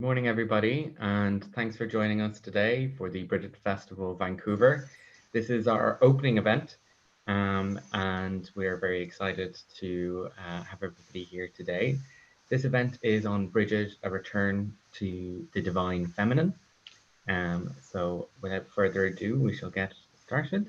Morning, everybody, and thanks for joining us today for the Brigid Festival Vancouver. This is our opening event, and we're very excited to have everybody here today. This event is on Brigid, a return to the divine feminine. So without further ado, we shall get started.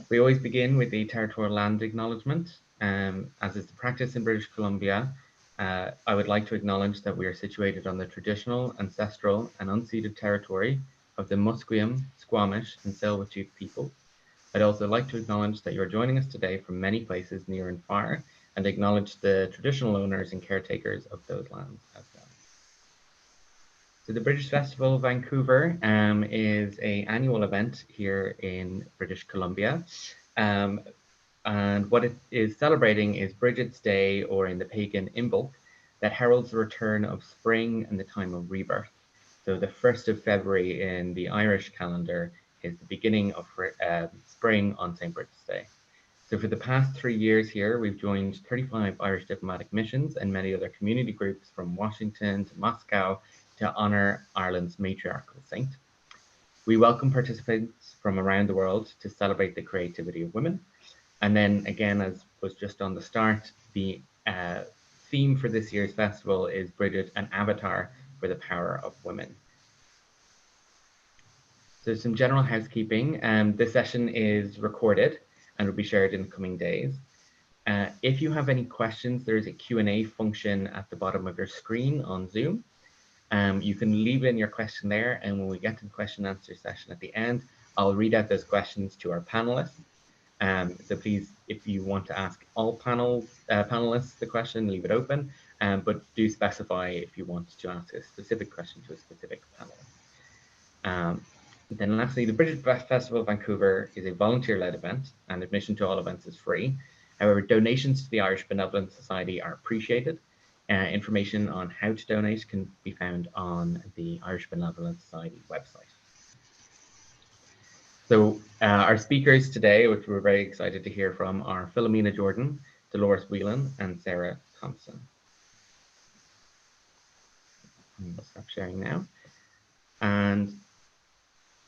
We always begin with the territorial land acknowledgement. As is the practice in British Columbia, I would like to acknowledge that we are situated on the traditional, ancestral, and unceded territory of the Musqueam, Squamish, and Tsleil-Waututh people. I'd also like to acknowledge that you're joining us today from many places near and far, and acknowledge the traditional owners and caretakers of those lands as well. So the British Festival Vancouver is an annual event here in British Columbia. And what it is celebrating is Brigid's Day, or in the pagan Imbolc, that heralds the return of spring and the time of rebirth. So the 1st of February in the Irish calendar is the beginning of spring on St. Brigid's Day. So for the past 3 years here, we've joined 35 Irish diplomatic missions and many other community groups from Washington to Moscow to honor Ireland's matriarchal saint. We welcome participants from around the world to celebrate the creativity of women. And then again, as was just on the start, the theme for this year's festival is Brigid, an avatar for the power of women. So some general housekeeping. This session is recorded and will be shared in the coming days. If you have any questions, there is a Q&A function at the bottom of your screen on Zoom. You can leave in your question there, and when we get to the question and answer session at the end, I'll read out those questions to our panelists. So please, if you want to ask all panelists the question, leave it open, but do specify if you want to ask a specific question to a specific panelist. Then lastly, the British Festival of Vancouver is a volunteer-led event, and admission to all events is free. However, donations to the Irish Benevolent Society are appreciated. Information on how to donate can be found on the Irish Benevolent Society website. So our speakers today, which we're very excited to hear from, are Philomena Jordan, Dolores Whelan, and Sarah Thompson. I'll stop sharing now. And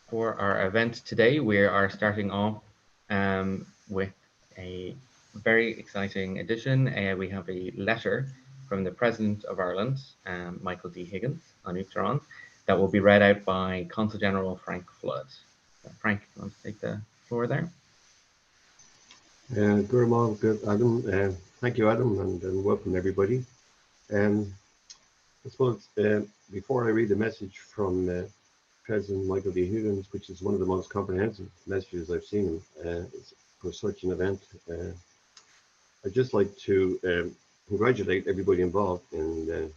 for our event today, we are starting off with a very exciting edition. We have a letter from the President of Ireland, Michael D. Higgins, on Uachtaráin, that will be read out by Consul General Frank Flood. Frank, you want to take the floor there? Good, Adam. Thank you, Adam, and welcome everybody. I suppose before I read the message from President Michael D. Higgins, which is one of the most comprehensive messages I've seen for such an event, I'd just like to congratulate everybody involved in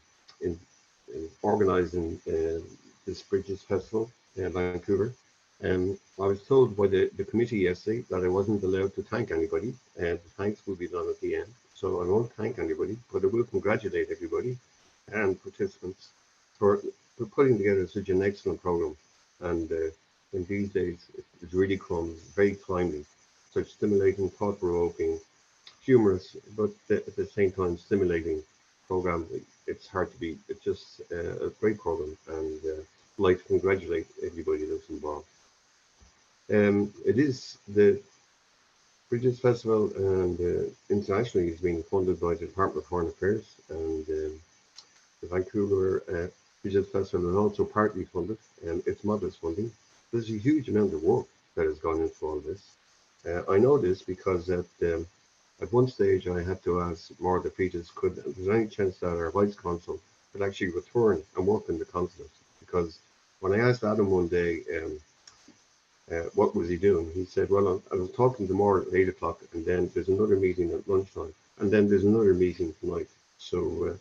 organising this Brigid Festival in Vancouver. I was told by the committee yesterday that I wasn't allowed to thank anybody, and thanks will be done at the end. So I won't thank anybody, but I will congratulate everybody and participants for putting together such an excellent program. And in these days, it really comes very timely, such stimulating, thought-provoking, humorous, but at the same time stimulating program. It's hard to beat. It's just a great program, and I'd like to congratulate everybody that's involved. It is the Brigid Festival, and internationally is being funded by the Department of Foreign Affairs, and the Vancouver Brigid Festival is also partly funded, and it's modest funding. There's a huge amount of work that has gone into all this. I know this because at one stage I had to ask Maura Peters, was there any chance that our Vice Consul could actually return and work in the consulate? Because when I asked Adam one day, what was he doing? He said, well, I was talking to Maura at 8 o'clock, and then there's another meeting at lunchtime, and then there's another meeting tonight. So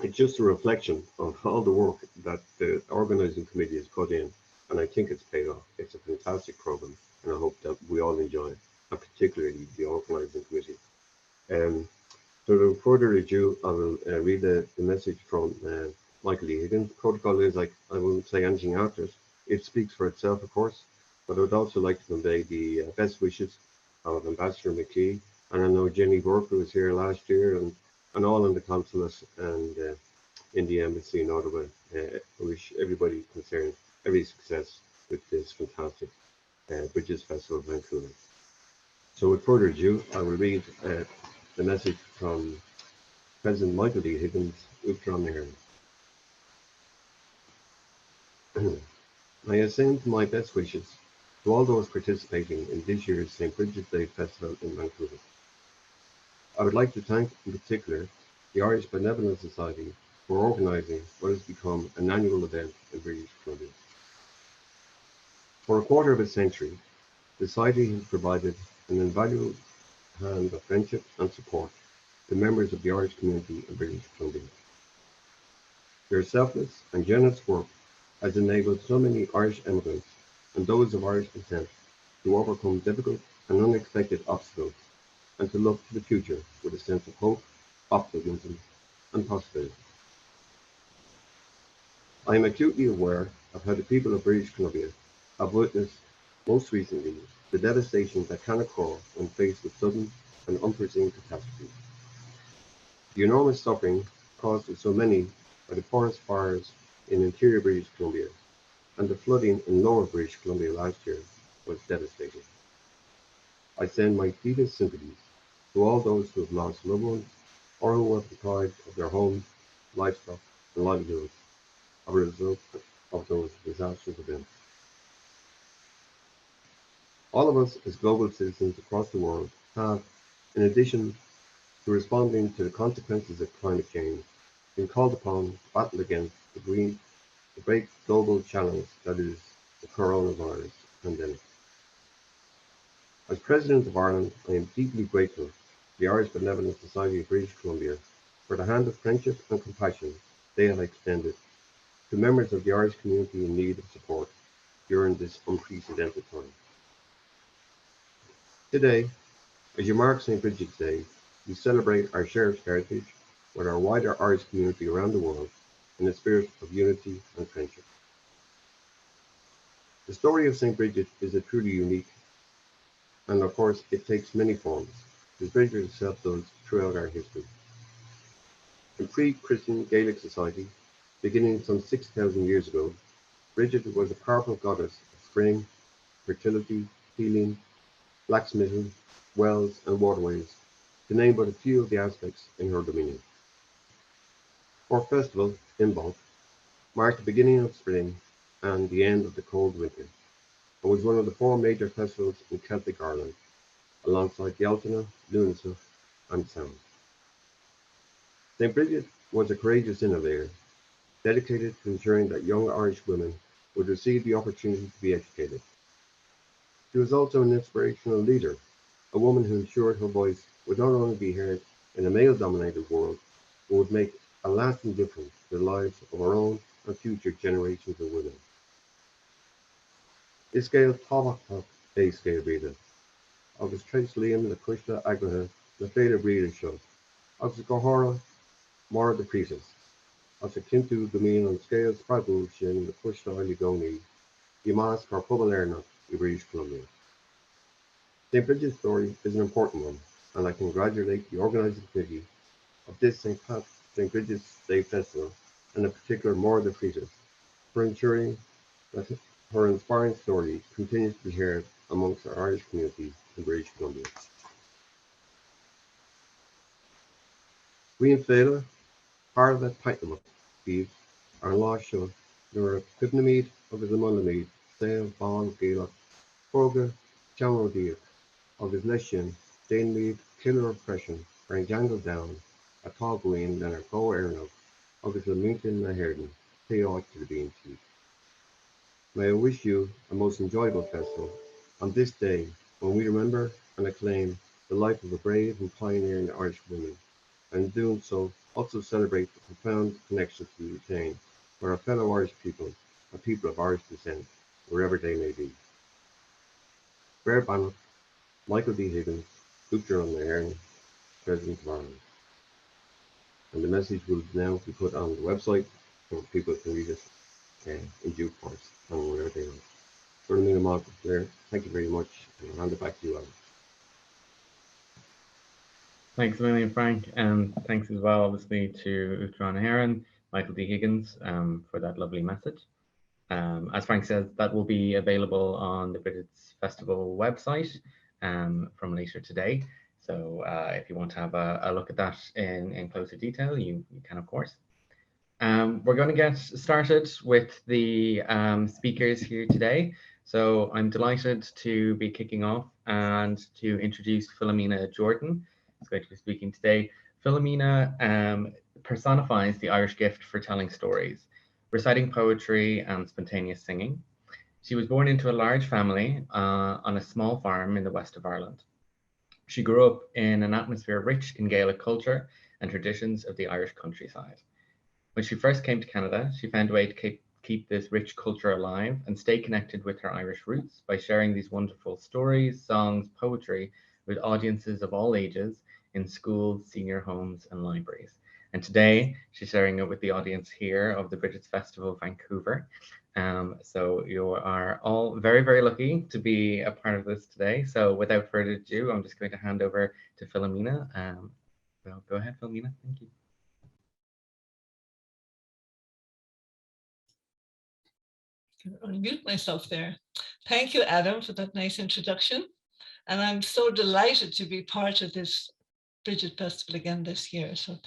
it's just a reflection of all the work that the organising committee has put in, and I think it's paid off. It's a fantastic program, and I hope that we all enjoy it, and particularly the organising committee. So without further ado, I will read the message from Michael D. Higgins. Protocol is like, I won't say anything after it. It speaks for itself, of course, but I would also like to convey the best wishes of Ambassador McKee, and I know Jenny Burke, who was here last year, and all in the consulate, and in the embassy in Ottawa. I wish everybody concerned every success with this fantastic Bridges Festival of Vancouver. So with further ado, I will read the message from President Michael D. Higgins, Uachtaráin. I extend my best wishes to all those participating in this year's St. Brigid's Day Festival in Vancouver. I would like to thank in particular the Irish Benevolent Society for organising what has become an annual event in British Columbia. For a quarter of a century, the Society has provided an invaluable hand of friendship and support to members of the Irish community in British Columbia. Their selfless and generous work has enabled so many Irish immigrants and those of Irish descent to overcome difficult and unexpected obstacles and to look to the future with a sense of hope, optimism, and possibility. I am acutely aware of how the people of British Columbia have witnessed, most recently, the devastation that can occur when faced with sudden and unforeseen catastrophes. The enormous suffering caused to so many by the forest fires in interior British Columbia and the flooding in lower British Columbia last year was devastating. I send my deepest sympathies to all those who have lost loved ones or who have been deprived of their homes, livestock, and livelihoods as a result of those disastrous events. All of us as global citizens across the world have, in addition to responding to the consequences of climate change, been called upon to battle against the great global challenge that is the coronavirus pandemic. As President of Ireland, I am deeply grateful to the Irish Benevolent Society of British Columbia for the hand of friendship and compassion they have extended to members of the Irish community in need of support during this unprecedented time. Today, as you mark St. Brigid's Day, we celebrate our shared heritage with our wider Irish community around the world in a spirit of unity and friendship. The story of St. Brigid is a truly unique, and of course it takes many forms, as Brigid itself does throughout our history. In pre-Christian Gaelic society, beginning some 6,000 years ago, Brigid was a powerful goddess of spring, fertility, healing, blacksmithing, wells, and waterways, to name but a few of the aspects in her dominion. Her festival, Imbolc, marked the beginning of spring and the end of the cold winter, and was one of the four major festivals in Celtic Ireland, alongside Bealtaine, Lughnasa, and Samhain. St. Brigid was a courageous innovator, dedicated to ensuring that young Irish women would receive the opportunity to be educated. She was also an inspirational leader, a woman who ensured her voice would not only be heard in a male-dominated world, but would make a lasting difference to the lives of our own and future generations of women. Is scéal tábhachtach é scéal bríde, agus treis líam le coiste agrathe le féidir bríde seo, agus go háirithe mar de príomhas, as a cinntiú go mbíonn an scéal spreagúil sin le coisteáil gcónaí, i measc gur pobal Éireannach i British Columbia. St. Brigid's story is an important one, and I congratulate the organising committee of this St. Brigid's Day Festival, and in particular Máire de Freitas, for ensuring that her inspiring story continues to be heard amongst our Irish community in British Columbia. Bhíonn féile Parla Paitlamach Steve ar an lá seo nuair a cuimhneamid agus a mulamid saol bán Gaelach fóga teanródaíoch agus leis sin déanamid cill freisin ar an gceangal domhan atá guain lenar Có Éireannach agus le miontain na hÉireann tae áit to the bean chief. May I wish you a most enjoyable festival on this day when we remember and acclaim the life of a brave and pioneering Irish woman, and in doing so also celebrate the profound connections we retain with our fellow Irish people and people of Irish descent, wherever they may be. Brer Bannock, Michael D. Higgins, Uachtaráin, President of Ireland. And the message will now be put on the website so people can read it in due course and wherever they are. Claire, thank you very much, and I'll hand it back to you, Alan. Thanks a million, Frank, and thanks as well, obviously, to Uachtaráin. Michael D. Higgins, for that lovely message. As Frank says, that will be available on the Brigid's Festival website from later today. So if you want to have a look at that in closer detail, you can, of course. We're going to get started with the speakers here today. So I'm delighted to be kicking off and to introduce Philomena Jordan, who's going to be speaking today. Philomena personifies the Irish gift for telling stories, reciting poetry and spontaneous singing. She was born into a large family on a small farm in the west of Ireland. She grew up in an atmosphere rich in Gaelic culture and traditions of the Irish countryside. When she first came to Canada, she found a way to keep this rich culture alive and stay connected with her Irish roots by sharing these wonderful stories, songs, poetry with audiences of all ages in schools, senior homes, and libraries. And today, she's sharing it with the audience here of the Brigid's Festival Vancouver. So you are all very, very lucky to be a part of this today. So without further ado, I'm just going to hand over to Philomena. Well, go ahead, Philomena. Thank you. Unmute myself there. Thank you, Adam, for that nice introduction. And I'm so delighted to be part of this Brigid Festival again this year. So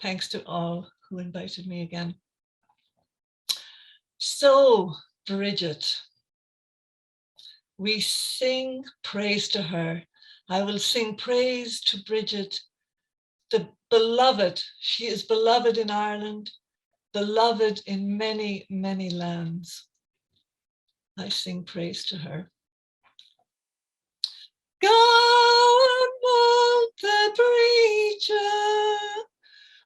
thanks to all who invited me again. So, Brigid, we sing praise to her. I will sing praise to Brigid, the beloved. She is beloved in Ireland, beloved in many, many lands. I sing praise to her. God the preacher,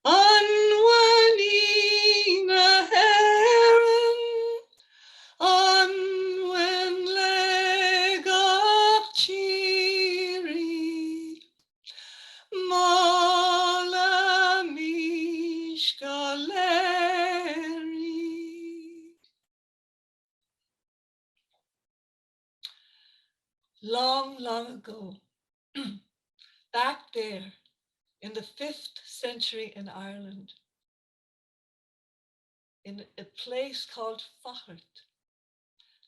unwanina heron, unwen leg of cheery, mola mishka leri. Long, long ago, back there in the 5th century in Ireland, in a place called Faughart,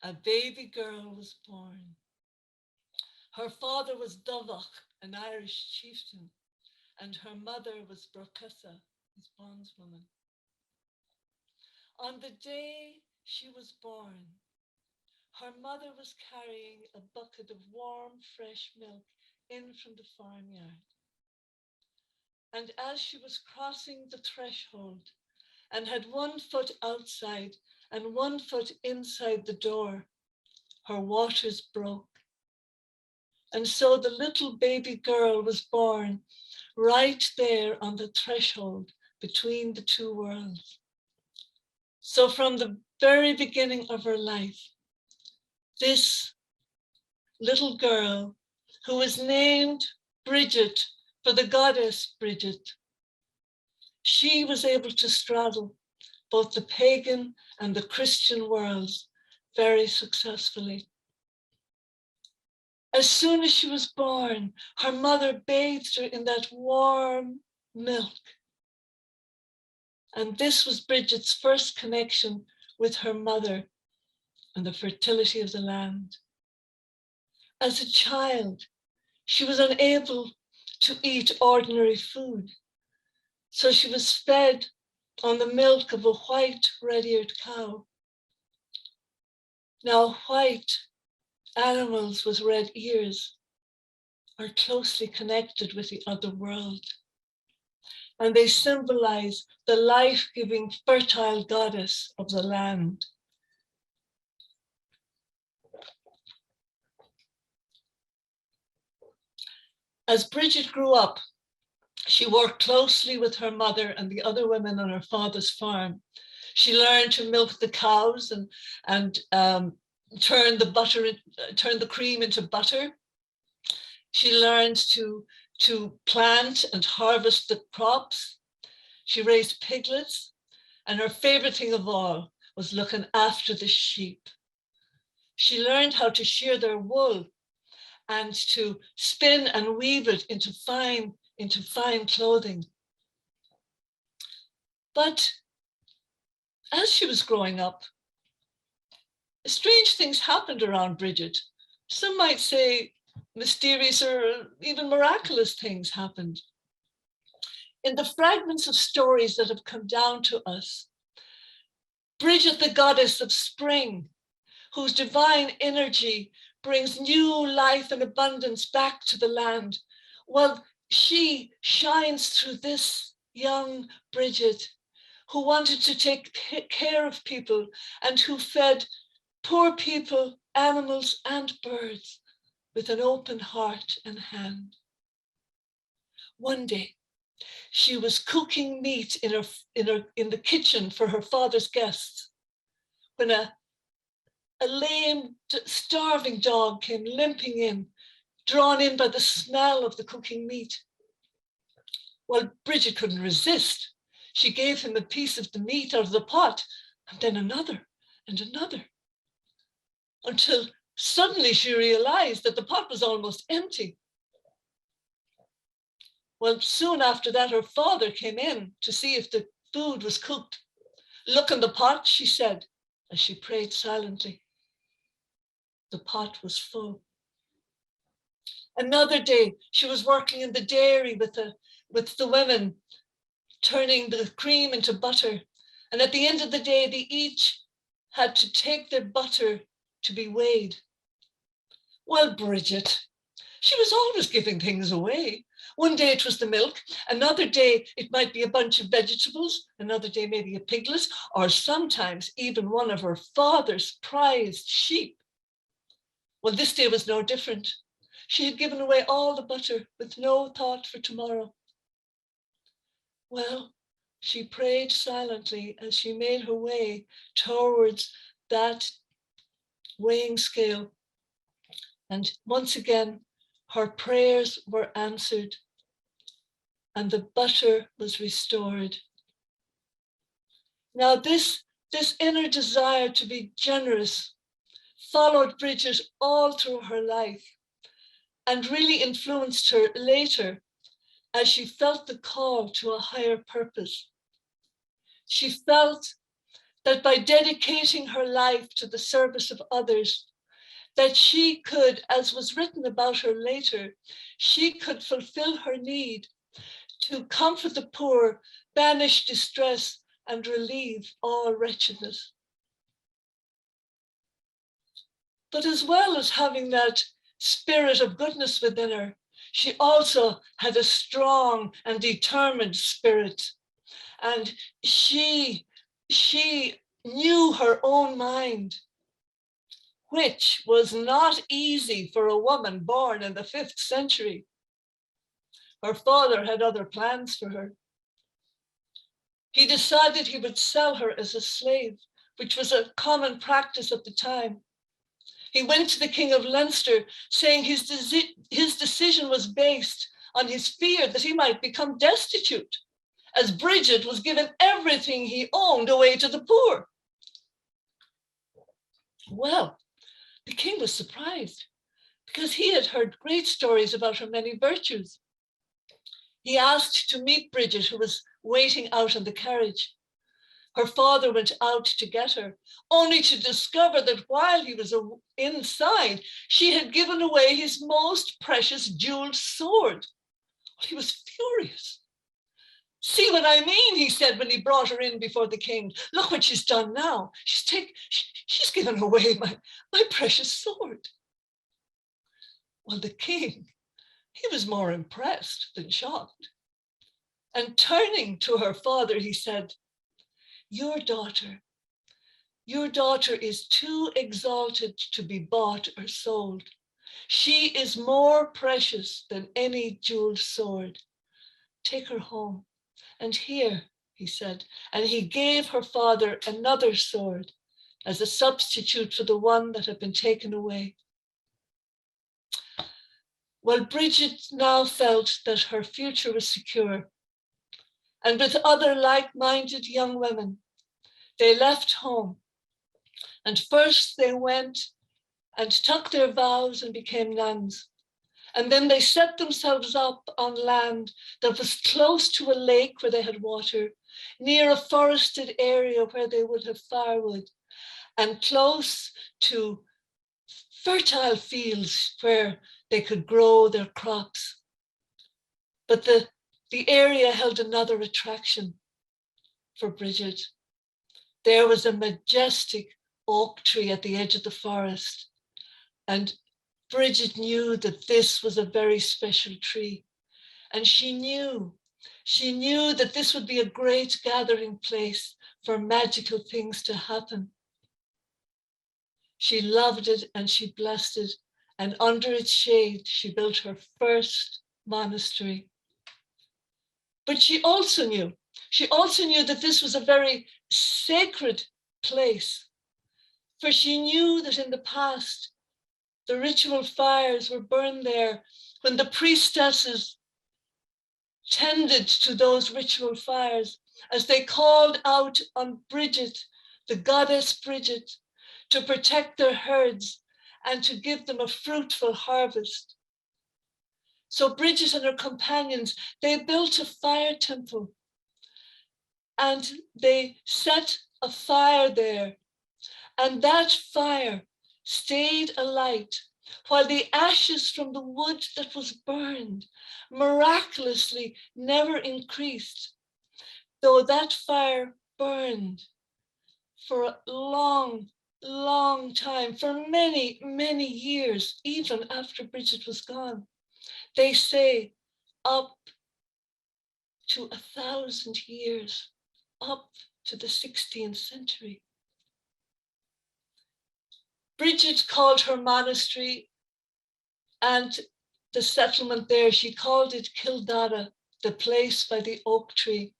a baby girl was born. Her father was Dovach, an Irish chieftain, and her mother was Brocessa, his bondswoman. On the day she was born, her mother was carrying a bucket of warm, fresh milk in from the farmyard. And as she was crossing the threshold and had one foot outside and one foot inside the door, her waters broke. And so the little baby girl was born right there on the threshold between the two worlds. So from the very beginning of her life, this little girl, who was named Brigid for the goddess Brigid, she was able to straddle both the pagan and the Christian worlds very successfully. As soon as she was born, her mother bathed her in that warm milk. And this was Brigid's first connection with her mother and the fertility of the land. As a child, she was unable to eat ordinary food. So she was fed on the milk of a white red-eared cow. Now, white animals with red ears are closely connected with the other world, and they symbolize the life-giving, fertile goddess of the land. As Brigid grew up, she worked closely with her mother and the other women on her father's farm. She learned to milk the cows and turn the cream into butter. She learned to plant and harvest the crops. She raised piglets, and her favorite thing of all was looking after the sheep. She learned how to shear their wool and to spin and weave it into fine clothing. But as she was growing up, strange things happened around Brigid. Some might say mysterious or even miraculous things happened. In the fragments of stories that have come down to us, Brigid, the goddess of spring, whose divine energy brings new life and abundance back to the land, well, she shines through this young Brigid, who wanted to take care of people and who fed poor people, animals, and birds with an open heart and hand. One day, she was cooking meat in the kitchen for her father's guests when a lame, starving dog came limping in, drawn in by the smell of the cooking meat. Well, Brigid couldn't resist. She gave him a piece of the meat out of the pot, and then another and another, until suddenly she realized that the pot was almost empty. Well, soon after that, her father came in to see if the food was cooked. "Look in the pot," she said, as she prayed silently. The pot was full. Another day, she was working in the dairy with the women, turning the cream into butter. And at the end of the day, they each had to take their butter to be weighed. Well, Brigid, she was always giving things away. One day it was the milk, another day it might be a bunch of vegetables, another day maybe a piglet, or sometimes even one of her father's prized sheep. Well, this day was no different. She had given away all the butter with no thought for tomorrow. Well, she prayed silently as she made her way towards that weighing scale. And once again, her prayers were answered and the butter was restored. Now, this inner desire to be generous followed Brigid all through her life and really influenced her later as she felt the call to a higher purpose. She felt that by dedicating her life to the service of others, that she could, as was written about her later, she could fulfill her need to comfort the poor, banish distress, and relieve all wretchedness. But as well as having that spirit of goodness within her, she also had a strong and determined spirit. And she knew her own mind, which was not easy for a woman born in the 5th century. Her father had other plans for her. He decided he would sell her as a slave, which was a common practice at the time. He went to the King of Leinster saying his decision was based on his fear that he might become destitute, as Brigid was given everything he owned away to the poor. Well, the king was surprised because he had heard great stories about her many virtues. He asked to meet Brigid, who was waiting out in the carriage. Her father went out to get her, only to discover that while he was inside, she had given away his most precious jeweled sword. He was furious. "See what I mean," he said when he brought her in before the king. "Look what she's done now. She's given away my precious sword." Well, the king, he was more impressed than shocked. And turning to her father, he said, Your daughter is too exalted to be bought or sold. She is more precious than any jeweled sword. Take her home. And here," he said, and he gave her father another sword as a substitute for the one that had been taken away. Well, Brigid now felt that her future was secure. And with other like-minded young women, they left home. And first they went and took their vows and became nuns. And then they set themselves up on land that was close to a lake where they had water, near a forested area where they would have firewood, and close to fertile fields where they could grow their crops. But the area held another attraction for Brigid. There was a majestic oak tree at the edge of the forest, and Brigid knew that this was a very special tree. And she knew that this would be a great gathering place for magical things to happen. She loved it and she blessed it, and under its shade, she built her first monastery. But she also knew that this was a very sacred place, for she knew that in the past, the ritual fires were burned there when the priestesses tended to those ritual fires as they called out on Brigid, the goddess Brigid, to protect their herds and to give them a fruitful harvest. So Brigid and her companions, they built a fire temple and they set a fire there. And that fire stayed alight while the ashes from the wood that was burned miraculously never increased, though that fire burned for a long, long time, for many, many years, even after Brigid was gone. They say up to 1,000 years, up to the 16th century. Brigid called her monastery and the settlement there, she called it Kildara, the place by the oak tree.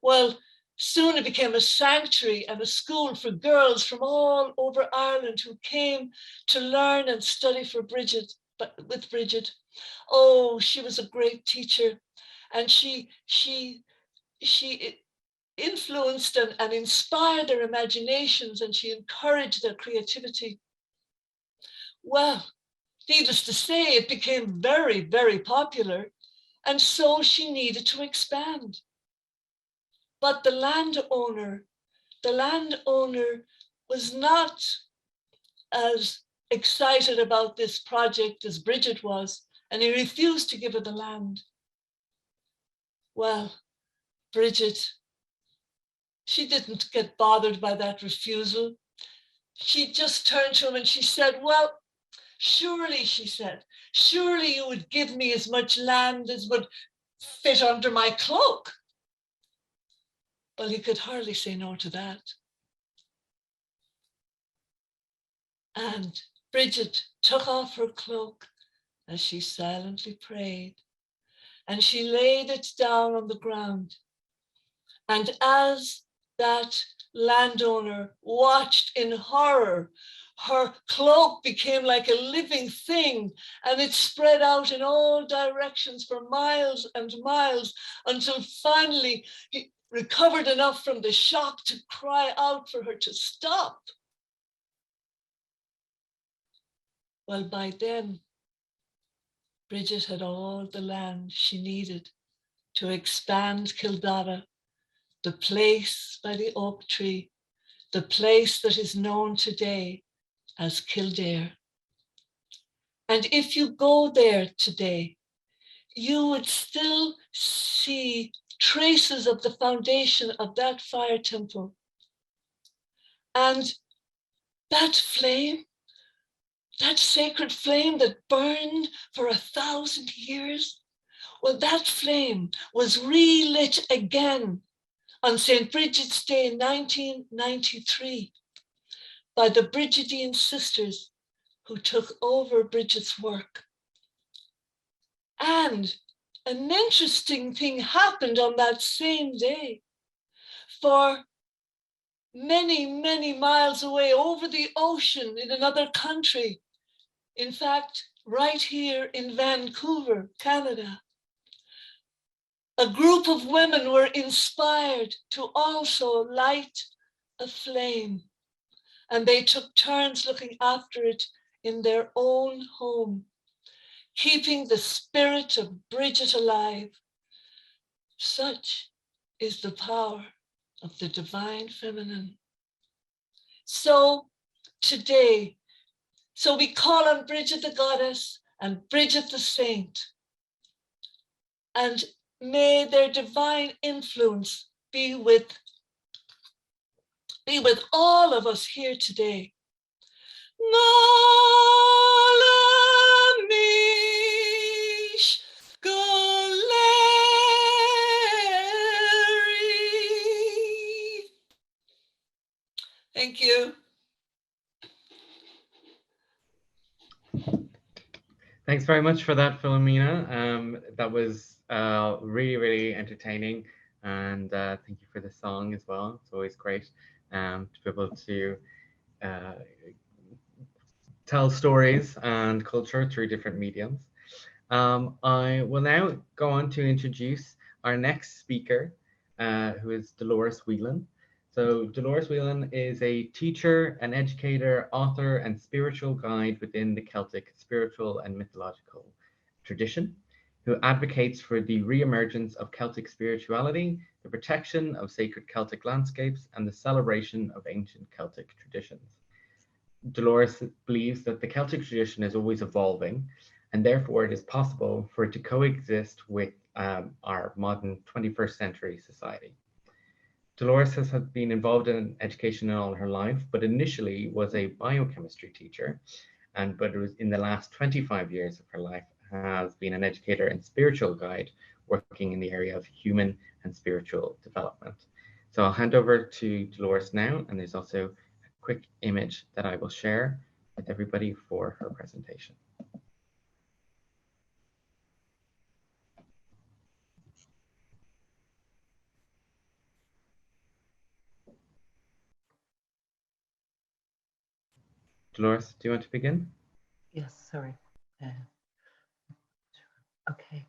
Well, soon it became a sanctuary and a school for girls from all over Ireland who came to learn and study for Brigid, but with Brigid. Oh, she was a great teacher, and she influenced and inspired their imaginations, and she encouraged their creativity. Well, needless to say, it became very, very popular, and so she needed to expand. But the landowner was not as excited about this project as Brigid was, and he refused to give her the land. Well, Brigid, she didn't get bothered by that refusal. She just turned to him and she said, well, surely, she said, surely you would give me as much land as would fit under my cloak. Well, he could hardly say no to that. And Brigid took off her cloak as she silently prayed, and she laid it down on the ground. And as that landowner watched in horror, her cloak became like a living thing, and it spread out in all directions for miles and miles until finally he recovered enough from the shock to cry out for her to stop. Well, by then, Brigid had all the land she needed to expand Kildara, the place by the oak tree, the place that is known today as Kildare. And if you go there today, you would still see traces of the foundation of that fire temple. And that flame, that sacred flame that burned for 1,000 years, well, that flame was relit again on St. Brigid's Day in 1993 by the Brigidian sisters who took over Brigid's work. And an interesting thing happened on that same day. For many, many miles away over the ocean in another country, in fact, right here in Vancouver, Canada, a group of women were inspired to also light a flame, and they took turns looking after it in their own home, keeping the spirit of Brigid alive. Such is the power of the divine feminine. So today, so we call on Brigid the goddess and Brigid the saint, and may their divine influence be with all of us here today. Malamish Galeri. Thank you. Thanks very much for that, Philomena. That was really, really entertaining. And thank you for the song as well. It's always great to be able to tell stories and culture through different mediums. I will now go on to introduce our next speaker, who is Dolores Whelan. So Dolores Whelan is a teacher, an educator, author, and spiritual guide within the Celtic spiritual and mythological tradition, who advocates for the re-emergence of Celtic spirituality, the protection of sacred Celtic landscapes, and the celebration of ancient Celtic traditions. Dolores believes that the Celtic tradition is always evolving, and therefore it is possible for it to coexist with our modern 21st century society. Dolores has been involved in education all her life, but initially was a biochemistry teacher, but it was in the last 25 years of her life has been an educator and spiritual guide working in the area of human and spiritual development. So I'll hand over to Dolores now, and there's also a quick image that I will share with everybody for her presentation. Dolores, do you want to begin? Yes, sorry. Okay.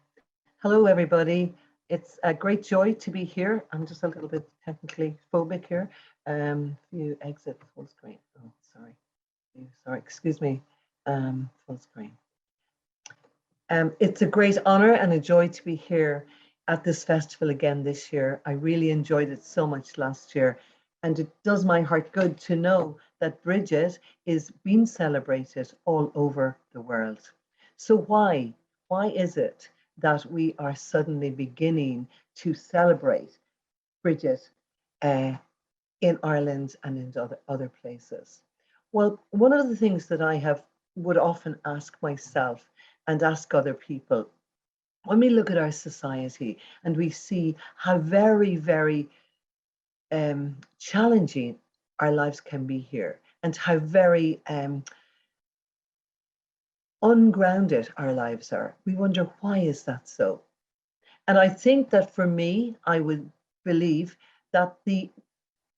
Hello, everybody. It's a great joy to be here. I'm just a little bit technically phobic here. You exit full screen. Oh, sorry. Sorry, excuse me. Full screen. It's a great honor and a joy to be here at this festival again this year. I really enjoyed it so much last year. And it does my heart good to know that Brigid is being celebrated all over the world. So why? Why is it that we are suddenly beginning to celebrate Brigid in Ireland and in other places? Well, one of the things that I would often ask myself and ask other people, when we look at our society and we see how very, very challenging our lives can be here, and how very ungrounded our lives are, we wonder, why is that so? And I think that for me, I would believe that the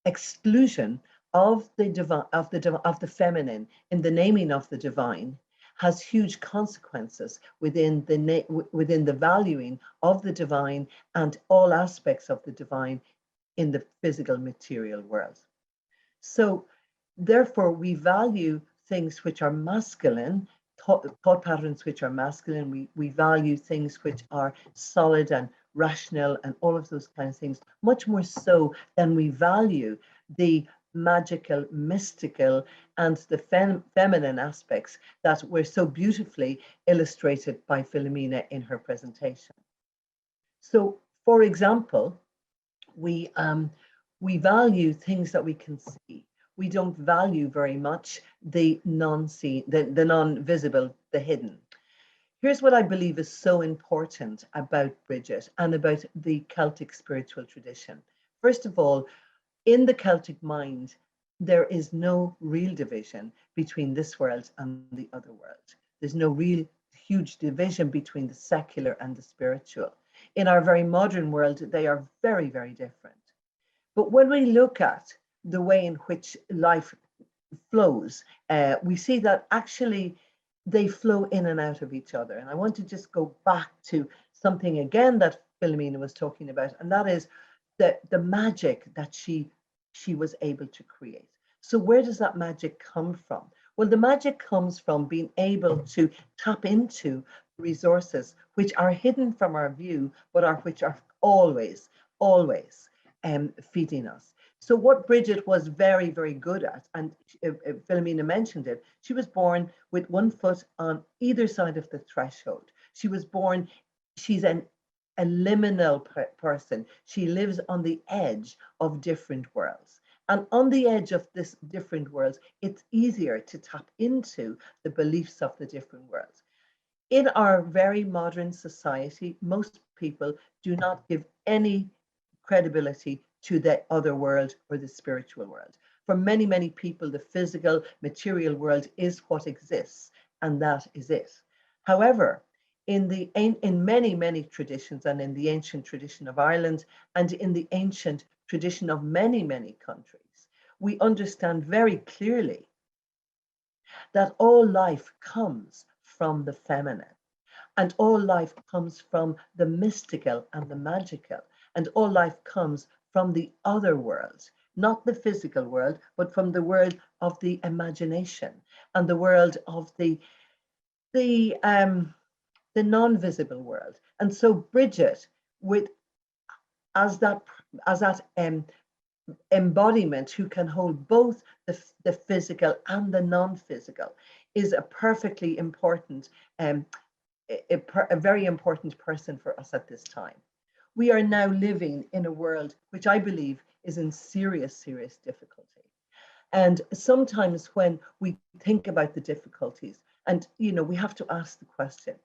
exclusion of the feminine in the naming of the divine has huge consequences within the valuing of the divine and all aspects of the divine in the physical material world. So therefore we value things which are masculine, thought patterns which are masculine. We value things which are solid and rational and all of those kinds of things, much more so than we value the magical, mystical, and the feminine aspects that were so beautifully illustrated by Philomena in her presentation. So, for example, we value things that we can see. We don't value very much the non-seen, the non-visible, the hidden. Here's what I believe is so important about Brigid and about the Celtic spiritual tradition. First of all, in the Celtic mind, there is no real division between this world and the other world. There's no real huge division between the secular and the spiritual. In our very modern world, they are very, very different. But when we look at the way in which life flows, we see that actually they flow in and out of each other. And I want to just go back to something again that Philomena was talking about, and that is the magic that she was able to create. So where does that magic come from? Well, the magic comes from being able to tap into resources which are hidden from our view, but which are always always feeding us. So what Brigid was very, very good at, and Philomena mentioned it, she was born with one foot on either side of the threshold. She was born, she's a liminal person. She lives on the edge of different worlds. And on the edge of this different worlds, it's easier to tap into the beliefs of the different worlds. In our very modern society, most people do not give any credibility to the other world or the spiritual world. For many, many people, the physical, material world is what exists, and that is it. However, in many, many traditions, and in the ancient tradition of Ireland, and in the ancient tradition of many, many countries, we understand very clearly that all life comes from the feminine. And all life comes from the mystical and the magical. And all life comes from the other world, not the physical world, but from the world of the imagination and the world of the non-visible world. And so Brigid, with as that embodiment who can hold both the physical and the non-physical, is a perfectly important a very important person for us at this time. We are now living in a world which I believe is in serious, serious difficulty. And sometimes when we think about the difficulties, and we have to ask the question,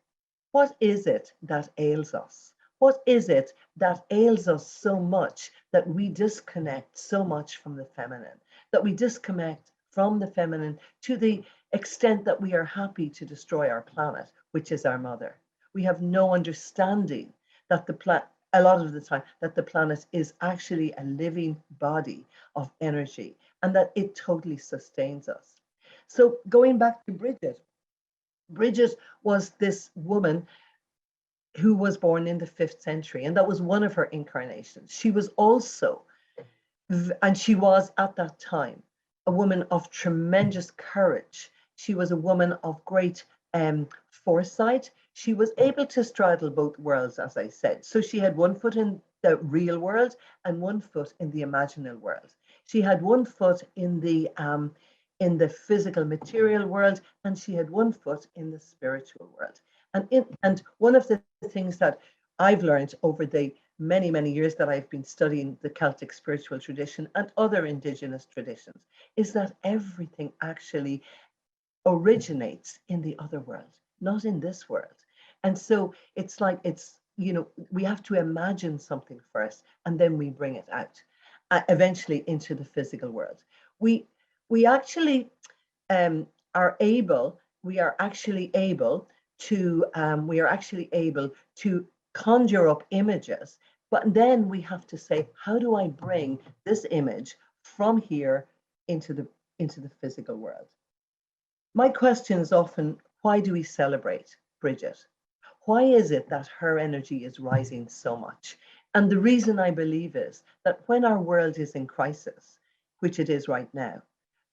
what is it that ails us? What is it that ails us so much that we disconnect so much from the feminine, that we disconnect from the feminine to the extent that we are happy to destroy our planet, which is our mother? We have no understanding that a lot of the time, that the planet is actually a living body of energy and that it totally sustains us. So going back to Brigid, Brigid was this woman who was born in the 5th century, and that was one of her incarnations. She was also, and she was at that time, a woman of tremendous courage. She was a woman of great foresight. She was able to straddle both worlds, as I said. So she had one foot in the real world and one foot in the imaginal world. She had one foot in the physical material world, and she had one foot in the spiritual world. And one of the things that I've learned over the many, many years that I've been studying the Celtic spiritual tradition and other indigenous traditions is that everything actually originates in the other world, not in this world. And so it's like we have to imagine something first, and then we bring it out, eventually into the physical world. We actually are able. We are actually able to conjure up images, but then we have to say, how do I bring this image from here into the physical world? My question is often, why do we celebrate Brigid? Why is it that her energy is rising so much? And the reason I believe is that when our world is in crisis, which it is right now,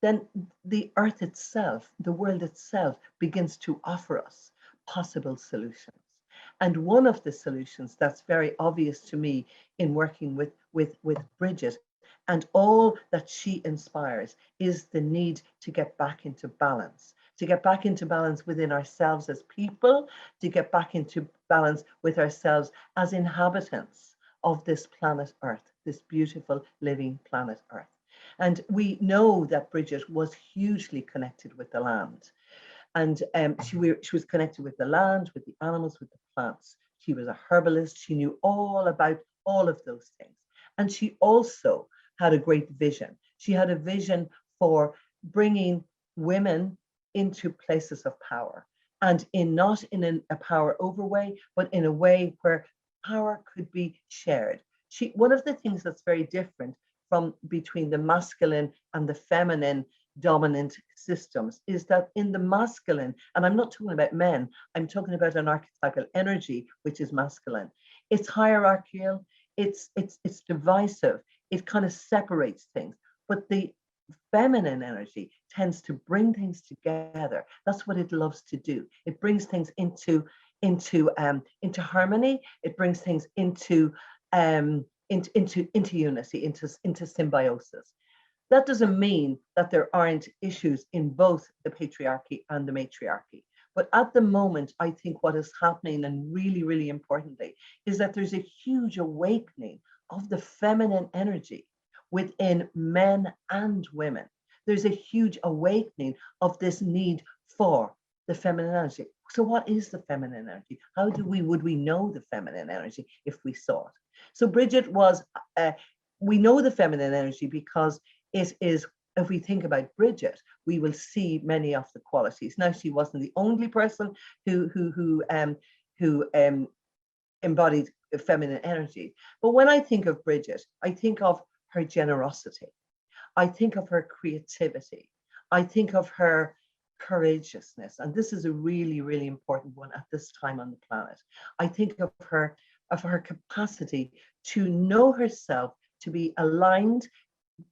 then the earth itself, the world itself, begins to offer us possible solutions. And one of the solutions that's very obvious to me in working with Brigid and all that she inspires is the need to get back into balance, within ourselves as people, to get back into balance with ourselves as inhabitants of this planet Earth, this beautiful living planet Earth. And we know that Brigid was hugely connected with the land. And she was connected with the land, with the animals, with the plants. She was a herbalist. She knew all about all of those things. And she also had a great vision. She had a vision for bringing women into places of power, and not in a power over way, but in a way where power could be shared. One of the things that's very different from between the masculine and the feminine dominant systems is that in the masculine, and I'm not talking about men, I'm talking about an archetypal energy which is masculine. It's hierarchical, it's divisive, it kind of separates things. But the feminine energy tends to bring things together. That's what it loves to do. It brings things into harmony. It brings things into into unity, into symbiosis. That doesn't mean that there aren't issues in both the patriarchy and the matriarchy. But at the moment, I think what is happening, and really, really importantly, is that there's a huge awakening of the feminine energy within men and women. There's a huge awakening of this need for the feminine energy. So what is the feminine energy? How would we know the feminine energy if we saw it? So Brigid was, we know the feminine energy because it is, if we think about Brigid, we will see many of the qualities. Now, she wasn't the only person who embodied feminine energy. But when I think of Brigid, I think of her generosity. I think of her creativity. I think of her courageousness. And this is a really, really important one at this time on the planet. I think of her capacity to know herself, to be aligned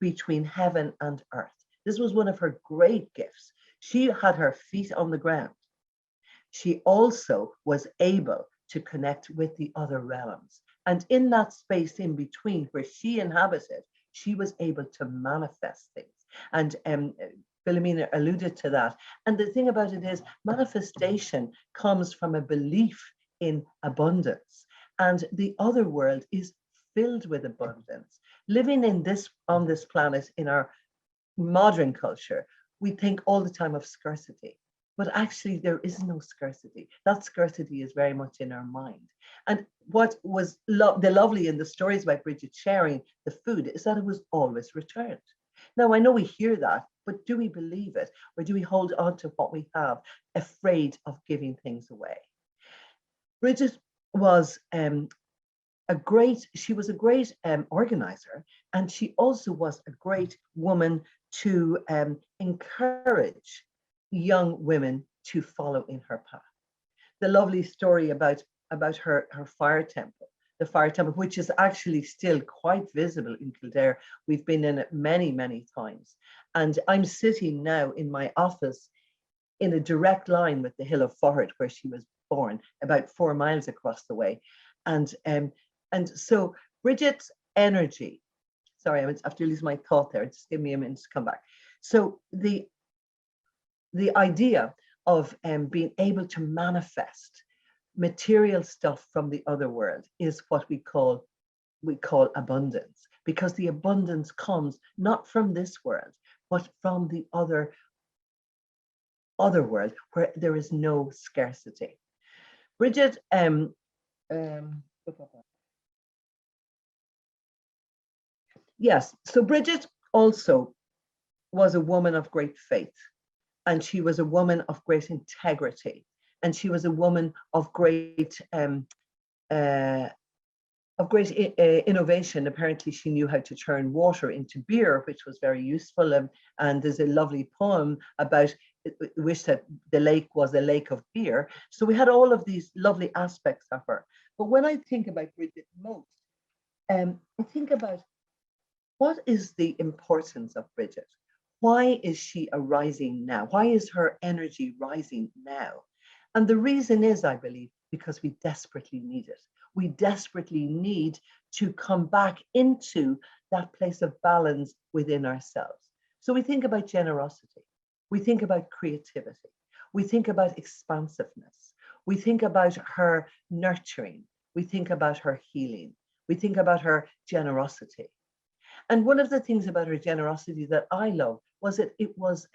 between heaven and earth. This was one of her great gifts. She had her feet on the ground. She also was able to connect with the other realms. And in that space in between where she inhabited, she was able to manifest things. And Philomena alluded to that. And the thing about it is, manifestation comes from a belief in abundance. And the other world is filled with abundance. Living on this planet, in our modern culture, we think all the time of scarcity, but actually there is no scarcity. That scarcity is very much in our mind. And what was the lovely in the stories about Brigid sharing the food is that it was always returned. Now, I know we hear that, but do we believe it? Or do we hold on to what we have, afraid of giving things away? Brigid was a great organizer, and she also was a great woman to encourage young women to follow in her path. The lovely story about her fire temple, the fire temple, which is actually still quite visible in Kildare. We've been in it many, many times. And I'm sitting now in my office in a direct line with the Hill of Forret, where she was born, about 4 miles across the way. And so Brigid's energy, sorry, I have to lose my thought there. Just give me a minute to come back. So the idea of being able to manifest material stuff from the other world is what we call abundance, because the abundance comes not from this world, but from the other world where there is no scarcity. Brigid, yes, so Brigid also was a woman of great faith, and she was a woman of great integrity, and she was a woman of great innovation. Apparently, she knew how to turn water into beer, which was very useful. And there's a lovely poem about wish that the lake was a lake of beer. So we had all of these lovely aspects of her. But when I think about Brigid most, I think about what is the importance of Brigid? Why is she arising now? Why is her energy rising now? And the reason is, I believe, because we desperately need it. We desperately need to come back into that place of balance within ourselves. So we think about generosity. We think about creativity. We think about expansiveness. We think about her nurturing. We think about her healing. We think about her generosity. And one of the things about her generosity that I love was that it was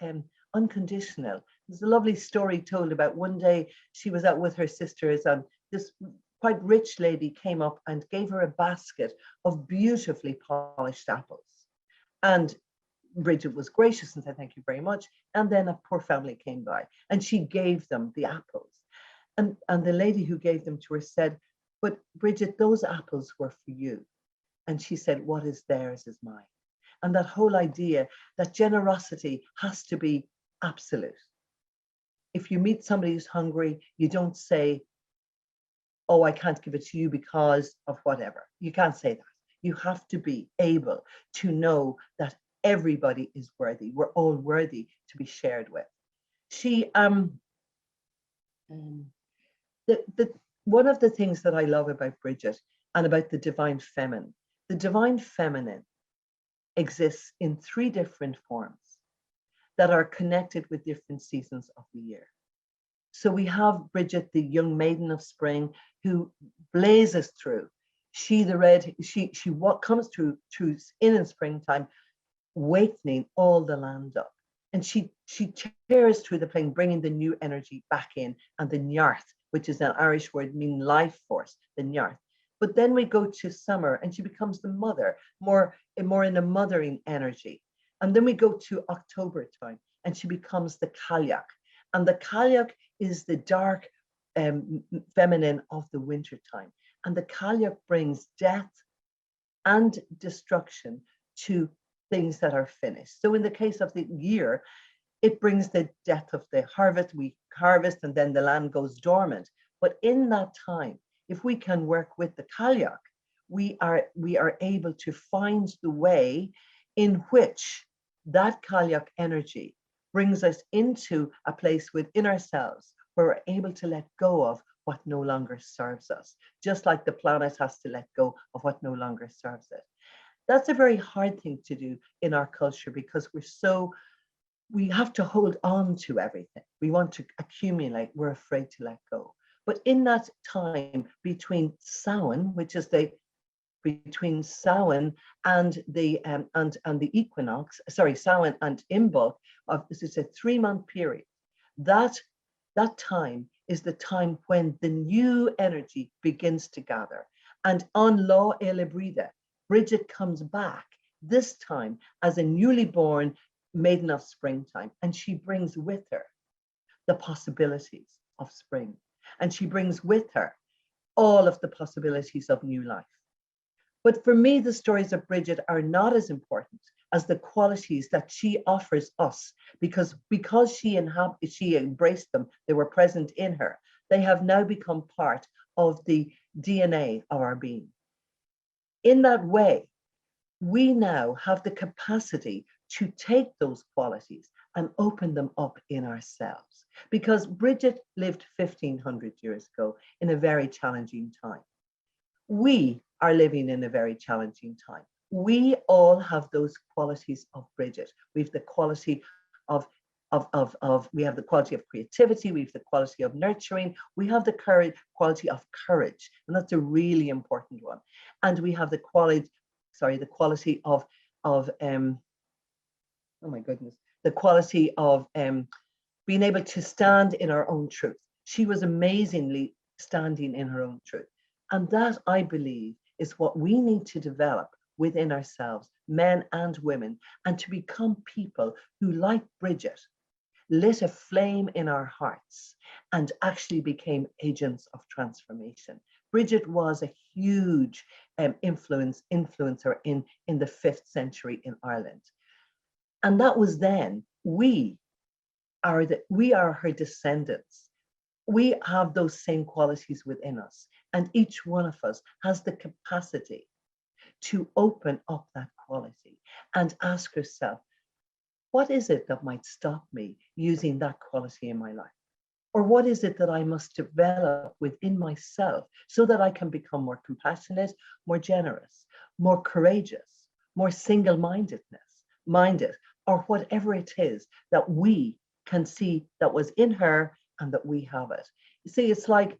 unconditional. There's a lovely story told about one day she was out with her sisters, and this quite rich lady came up and gave her a basket of beautifully polished apples. And Brigid was gracious and said, "Thank you very much." And then a poor family came by and she gave them the apples. And the lady who gave them to her said, "But Brigid, those apples were for you." And she said, "What is theirs is mine." And that whole idea that generosity has to be absolute. If you meet somebody who's hungry, you don't say, "Oh, I can't give it to you because of whatever." You can't say that. You have to be able to know that everybody is worthy. We're all worthy to be shared with. She, one of the things that I love about Brigid and about the divine feminine the divine feminine exists in 3 different forms that are connected with different seasons of the year. So we have Brigid, the young maiden of spring, who blazes through. She what comes through in springtime, wakening all the land up. And she tears through the plain, bringing the new energy back in, and the Njarth, which is an Irish word meaning life force, the Njarth. But then we go to summer, and she becomes the mother, more in a mothering energy. And then we go to October time, and she becomes the Cailleach. And the Cailleach is the dark feminine of the winter time. And the Cailleach brings death and destruction to things that are finished. So in the case of the year, it brings the death of the harvest. We harvest and then the land goes dormant. But in that time, if we can work with the Cailleach, we are able to find the way in which that Cailleach energy brings us into a place within ourselves where we're able to let go of what no longer serves us, just like the planet has to let go of what no longer serves it. That's a very hard thing to do in our culture because we have to hold on to everything. We want to accumulate, we're afraid to let go. But in that time between Samhain, which is between Samhain and the equinox, Samhain and Imbolc, this is a 3-month period. That time is the time when the new energy begins to gather. And on Law Eile Bride, Brigid comes back this time as a newly born maiden of springtime, and she brings with her the possibilities of spring, and she brings with her all of the possibilities of new life. But for me, the stories of Brigid are not as important as the qualities that she offers us, because she embraced them, they were present in her. They have now become part of the DNA of our being. In that way, we now have the capacity to take those qualities and open them up in ourselves. Because Brigid lived 1500 years ago in a very challenging time. We are living in a very challenging time. We all have those qualities of Brigid. We have the quality we have the quality of creativity, we have the quality of nurturing, we have the quality of courage, and that's a really important one. And we have the quality of oh my goodness, the quality of being able to stand in our own truth. She was amazingly standing in her own truth. And that, I believe, is what we need to develop within ourselves, men and women, and to become people who, like Brigid, lit a flame in our hearts and actually became agents of transformation. Brigid was a huge influencer in the 5th century in Ireland. And that was then. We are her descendants. We have those same qualities within us. And each one of us has the capacity to open up that quality and ask herself, what is it that might stop me using that quality in my life? Or what is it that I must develop within myself so that I can become more compassionate, more generous, more courageous, more single-minded, or whatever it is that we can see that was in her and that we have it. You see, it's like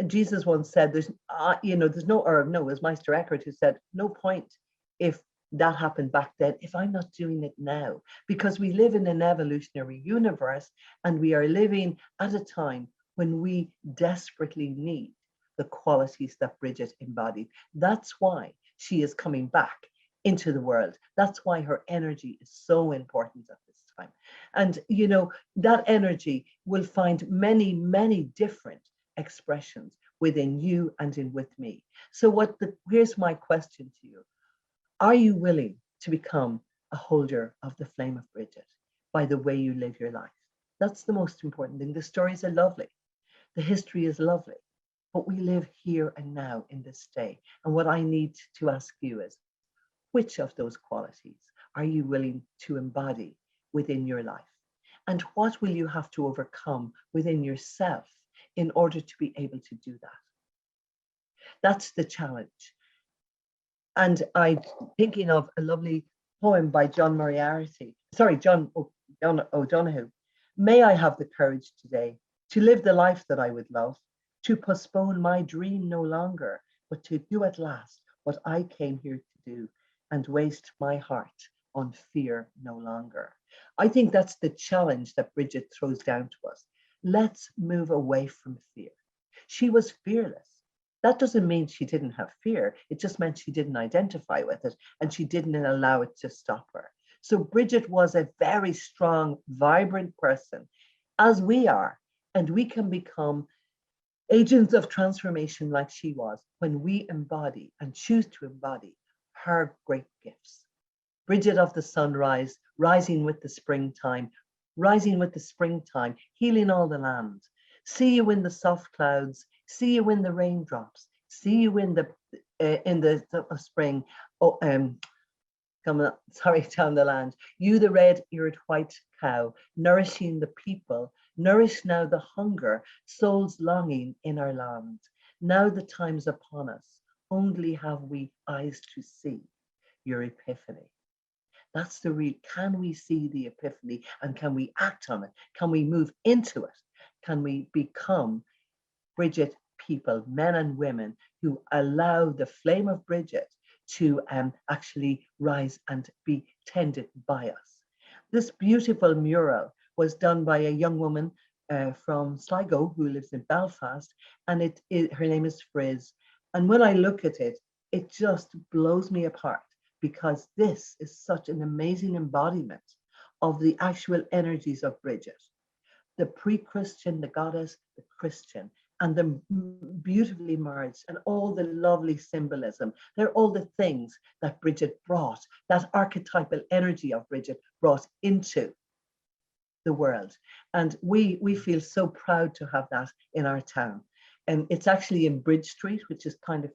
Jesus once said, it was Meister Eckhart who said, no point if that happened back then, if I'm not doing it now, because we live in an evolutionary universe and we are living at a time when we desperately need the qualities that Brigid embodied. That's why she is coming back into the world. That's why her energy is so important at this time. And, that energy will find many, many different expressions within you and with me. So here's my question to you. Are you willing to become a holder of the flame of Brigid by the way you live your life? That's the most important thing. The stories are lovely. The history is lovely. But we live here and now in this day. And what I need to ask you is, which of those qualities are you willing to embody within your life? And what will you have to overcome within yourself in order to be able to do that? That's the challenge. And I'm thinking of a lovely poem by John O'Donoghue. May I have the courage today to live the life that I would love, to postpone my dream no longer, but to do at last what I came here to do, and waste my heart on fear no longer. I think that's the challenge that Brigid throws down to us. Let's move away from fear. She was fearless. That doesn't mean she didn't have fear. It just meant she didn't identify with it and she didn't allow it to stop her. So Brigid was a very strong, vibrant person, as we are, and we can become agents of transformation like she was when we embody and choose to embody her great gifts. Brigid of the sunrise, rising with the springtime, healing all the land. See you in the soft clouds, see you in the raindrops, see you in the spring. Oh, down the land. You, the red-eared white cow, nourishing the people, nourish now the hunger, souls longing in our land. Now the time's upon us, only have we eyes to see your epiphany. That's the real, can we see the epiphany and can we act on it? Can we move into it? Can we become Brigid people, men and women who allow the flame of Brigid to actually rise and be tended by us? This beautiful mural was done by a young woman from Sligo who lives in Belfast, and her name is Frizz. And when I look at it, it just blows me apart, because this is such an amazing embodiment of the actual energies of Brigid. The pre-Christian, the goddess, the Christian, and the beautifully merged, and all the lovely symbolism. They're all the things that Brigid brought, that archetypal energy of Brigid brought into the world. And we feel so proud to have that in our town. And it's actually in Bridge Street, which is kind of,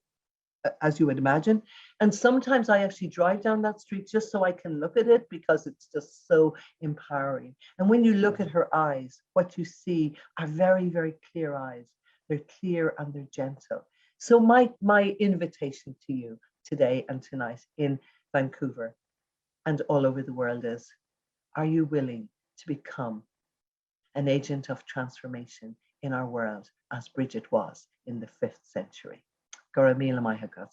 as you would imagine. And sometimes I actually drive down that street just so I can look at it, because it's just so empowering. And when you look at her eyes, what you see are very, very clear eyes. They're clear and they're gentle. So my invitation to you today and tonight in Vancouver and all over the world is, are you willing to become an agent of transformation in our world, as Brigid was in the 5th century? Gora míle maith agat.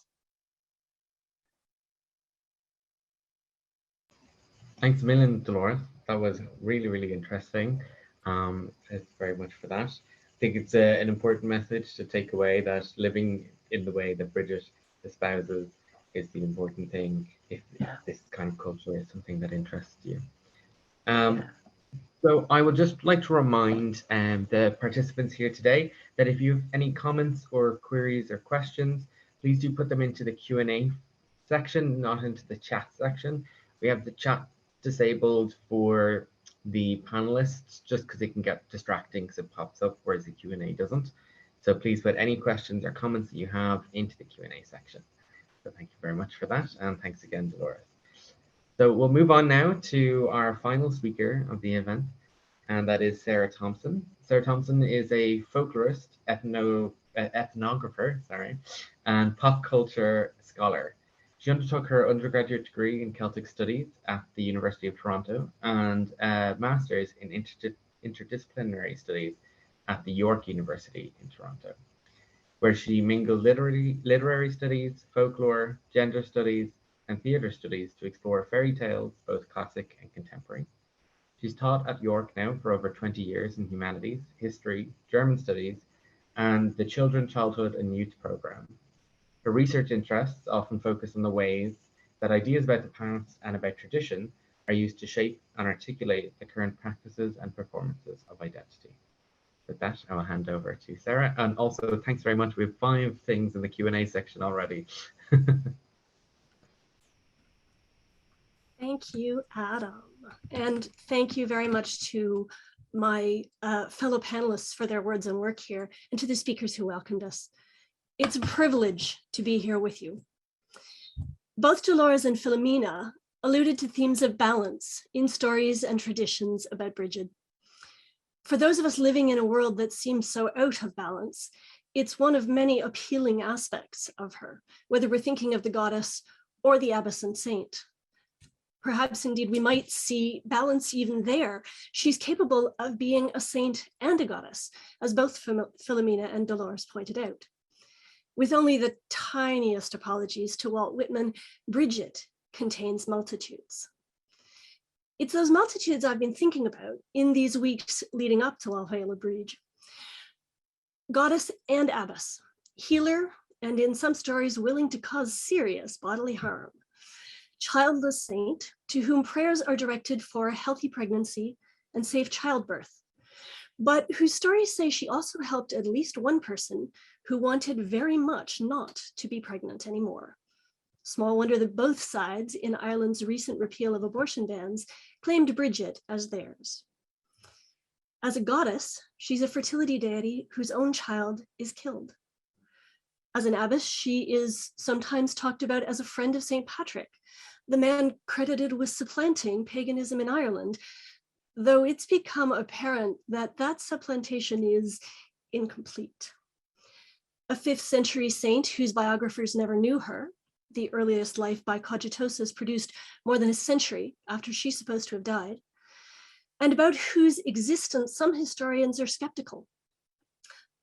Thanks a million, Dolores. That was really, really interesting. Thanks very much for that. I think it's an important message to take away, that living in the way that Brigid espouses is the important thing if this kind of culture is something that interests you. So I would just like to remind the participants here today that if you have any comments or queries or questions, please do put them into the Q&A section, not into the chat section. We have the chat disabled for the panelists just because it can get distracting because it pops up, whereas the Q&A doesn't. So please put any questions or comments that you have into the Q&A section. So thank you very much for that, and thanks again, Dolores. So we'll move on now to our final speaker of the event, and that is Sarah Thompson. Sarah Thompson is a folklorist, ethnographer, and pop culture scholar. She undertook her undergraduate degree in Celtic Studies at the University of Toronto and a master's in interdisciplinary studies at the York University in Toronto, where she mingled literary studies, folklore, gender studies, and theatre studies to explore fairy tales, both classic and contemporary. She's taught at York now for over 20 years in humanities, history, German studies, and the Children, Childhood and Youth program. Her research interests often focus on the ways that ideas about the past and about tradition are used to shape and articulate the current practices and performances of identity. With that, I will hand over to Sarah. And also, thanks very much. We have 5 things in the Q&A section already. Thank you, Adam. And thank you very much to my fellow panelists for their words and work here, and to the speakers who welcomed us. It's a privilege to be here with you. Both Dolores and Philomena alluded to themes of balance in stories and traditions about Brigid. For those of us living in a world that seems so out of balance, it's one of many appealing aspects of her, whether we're thinking of the goddess or the abbess and saint. Perhaps indeed we might see balance even there. She's capable of being a saint and a goddess, as both Philomena and Dolores pointed out. With only the tiniest apologies to Walt Whitman, Brigid contains multitudes. It's those multitudes I've been thinking about in these weeks leading up to All Hail a Brigid. Goddess and abbess, healer, and in some stories willing to cause serious bodily harm. Childless saint to whom prayers are directed for a healthy pregnancy and safe childbirth, but whose stories say she also helped at least one person who wanted very much not to be pregnant anymore. Small wonder that both sides in Ireland's recent repeal of abortion bans claimed Brigid as theirs. As a goddess, she's a fertility deity whose own child is killed. As an abbess, she is sometimes talked about as a friend of St. Patrick, the man credited with supplanting paganism in Ireland, though it's become apparent that that supplantation is incomplete. A 5th century saint whose biographers never knew her, the earliest life by Cogitosus produced more than a century after she's supposed to have died, and about whose existence some historians are skeptical.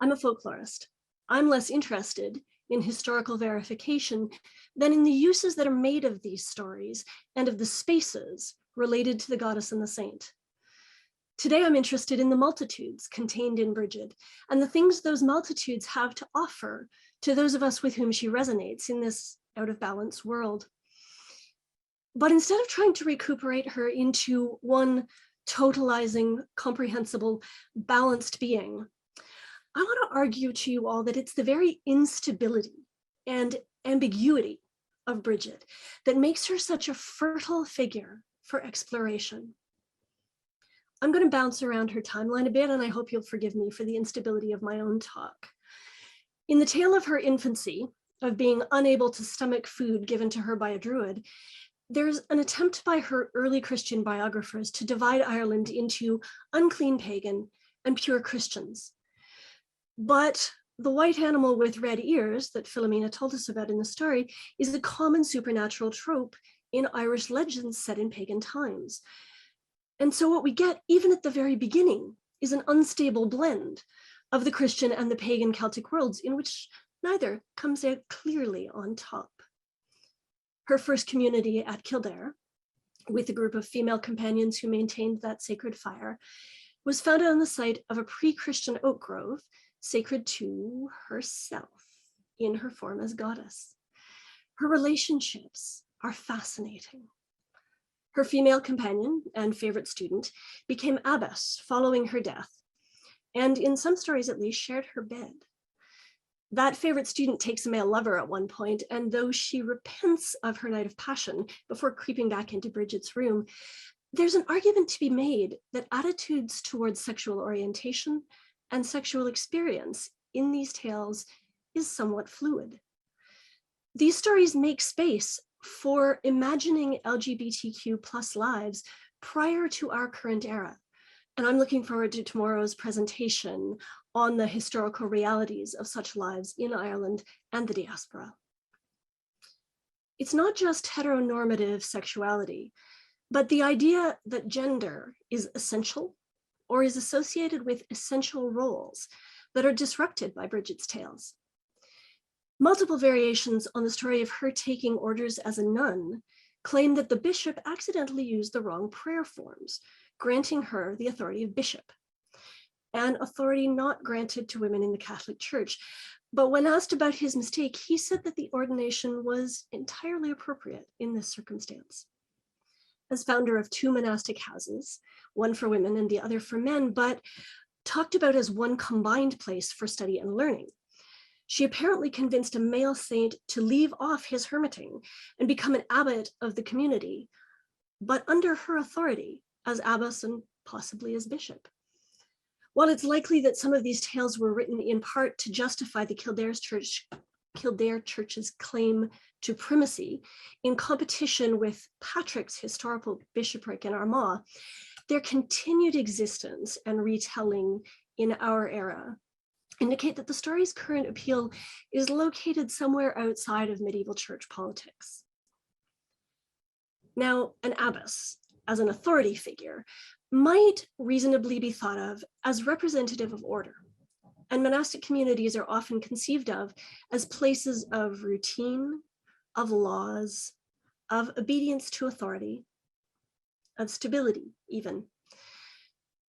I'm a folklorist. I'm less interested in historical verification than in the uses that are made of these stories and of the spaces related to the goddess and the saint. Today, I'm interested in the multitudes contained in Brigid and the things those multitudes have to offer to those of us with whom she resonates in this out of balance world. But instead of trying to recuperate her into one totalizing, comprehensible, balanced being, I want to argue to you all that it's the very instability and ambiguity of Brigid that makes her such a fertile figure for exploration. I'm going to bounce around her timeline a bit, and I hope you'll forgive me for the instability of my own talk. In the tale of her infancy, of being unable to stomach food given to her by a druid, there's an attempt by her early Christian biographers to divide Ireland into unclean pagan and pure Christians. But the white animal with red ears that Philomena told us about in the story is a common supernatural trope in Irish legends set in pagan times. And so what we get, even at the very beginning, is an unstable blend of the Christian and the pagan Celtic worlds in which neither comes out clearly on top. Her first community at Kildare, with a group of female companions who maintained that sacred fire, was founded on the site of a pre-Christian oak grove sacred to herself in her form as goddess. Her relationships are fascinating. Her female companion and favorite student became abbess following her death, and in some stories at least shared her bed. That favorite student takes a male lover at one point, and though she repents of her night of passion before creeping back into Brigid's room, there's an argument to be made that attitudes towards sexual orientation and sexual experience in these tales is somewhat fluid. These stories make space for imagining LGBTQ plus lives prior to our current era. And I'm looking forward to tomorrow's presentation on the historical realities of such lives in Ireland and the diaspora. It's not just heteronormative sexuality, but the idea that gender is essential or is associated with essential roles that are disrupted by Brigid's tales. Multiple variations on the story of her taking orders as a nun claim that the bishop accidentally used the wrong prayer forms, granting her the authority of bishop, an authority not granted to women in the Catholic Church. But when asked about his mistake, he said that the ordination was entirely appropriate in this circumstance. As founder of 2 monastic houses, one for women and the other for men, but talked about as one combined place for study and learning, she apparently convinced a male saint to leave off his hermiting and become an abbot of the community, but under her authority as abbess and possibly as bishop. While it's likely that some of these tales were written in part to justify the Kildare Church's claim to primacy in competition with Patrick's historical bishopric in Armagh, their continued existence and retelling in our era indicate that the story's current appeal is located somewhere outside of medieval church politics. Now, an abbess, as an authority figure, might reasonably be thought of as representative of order. And monastic communities are often conceived of as places of routine, of laws, of obedience to authority, of stability even.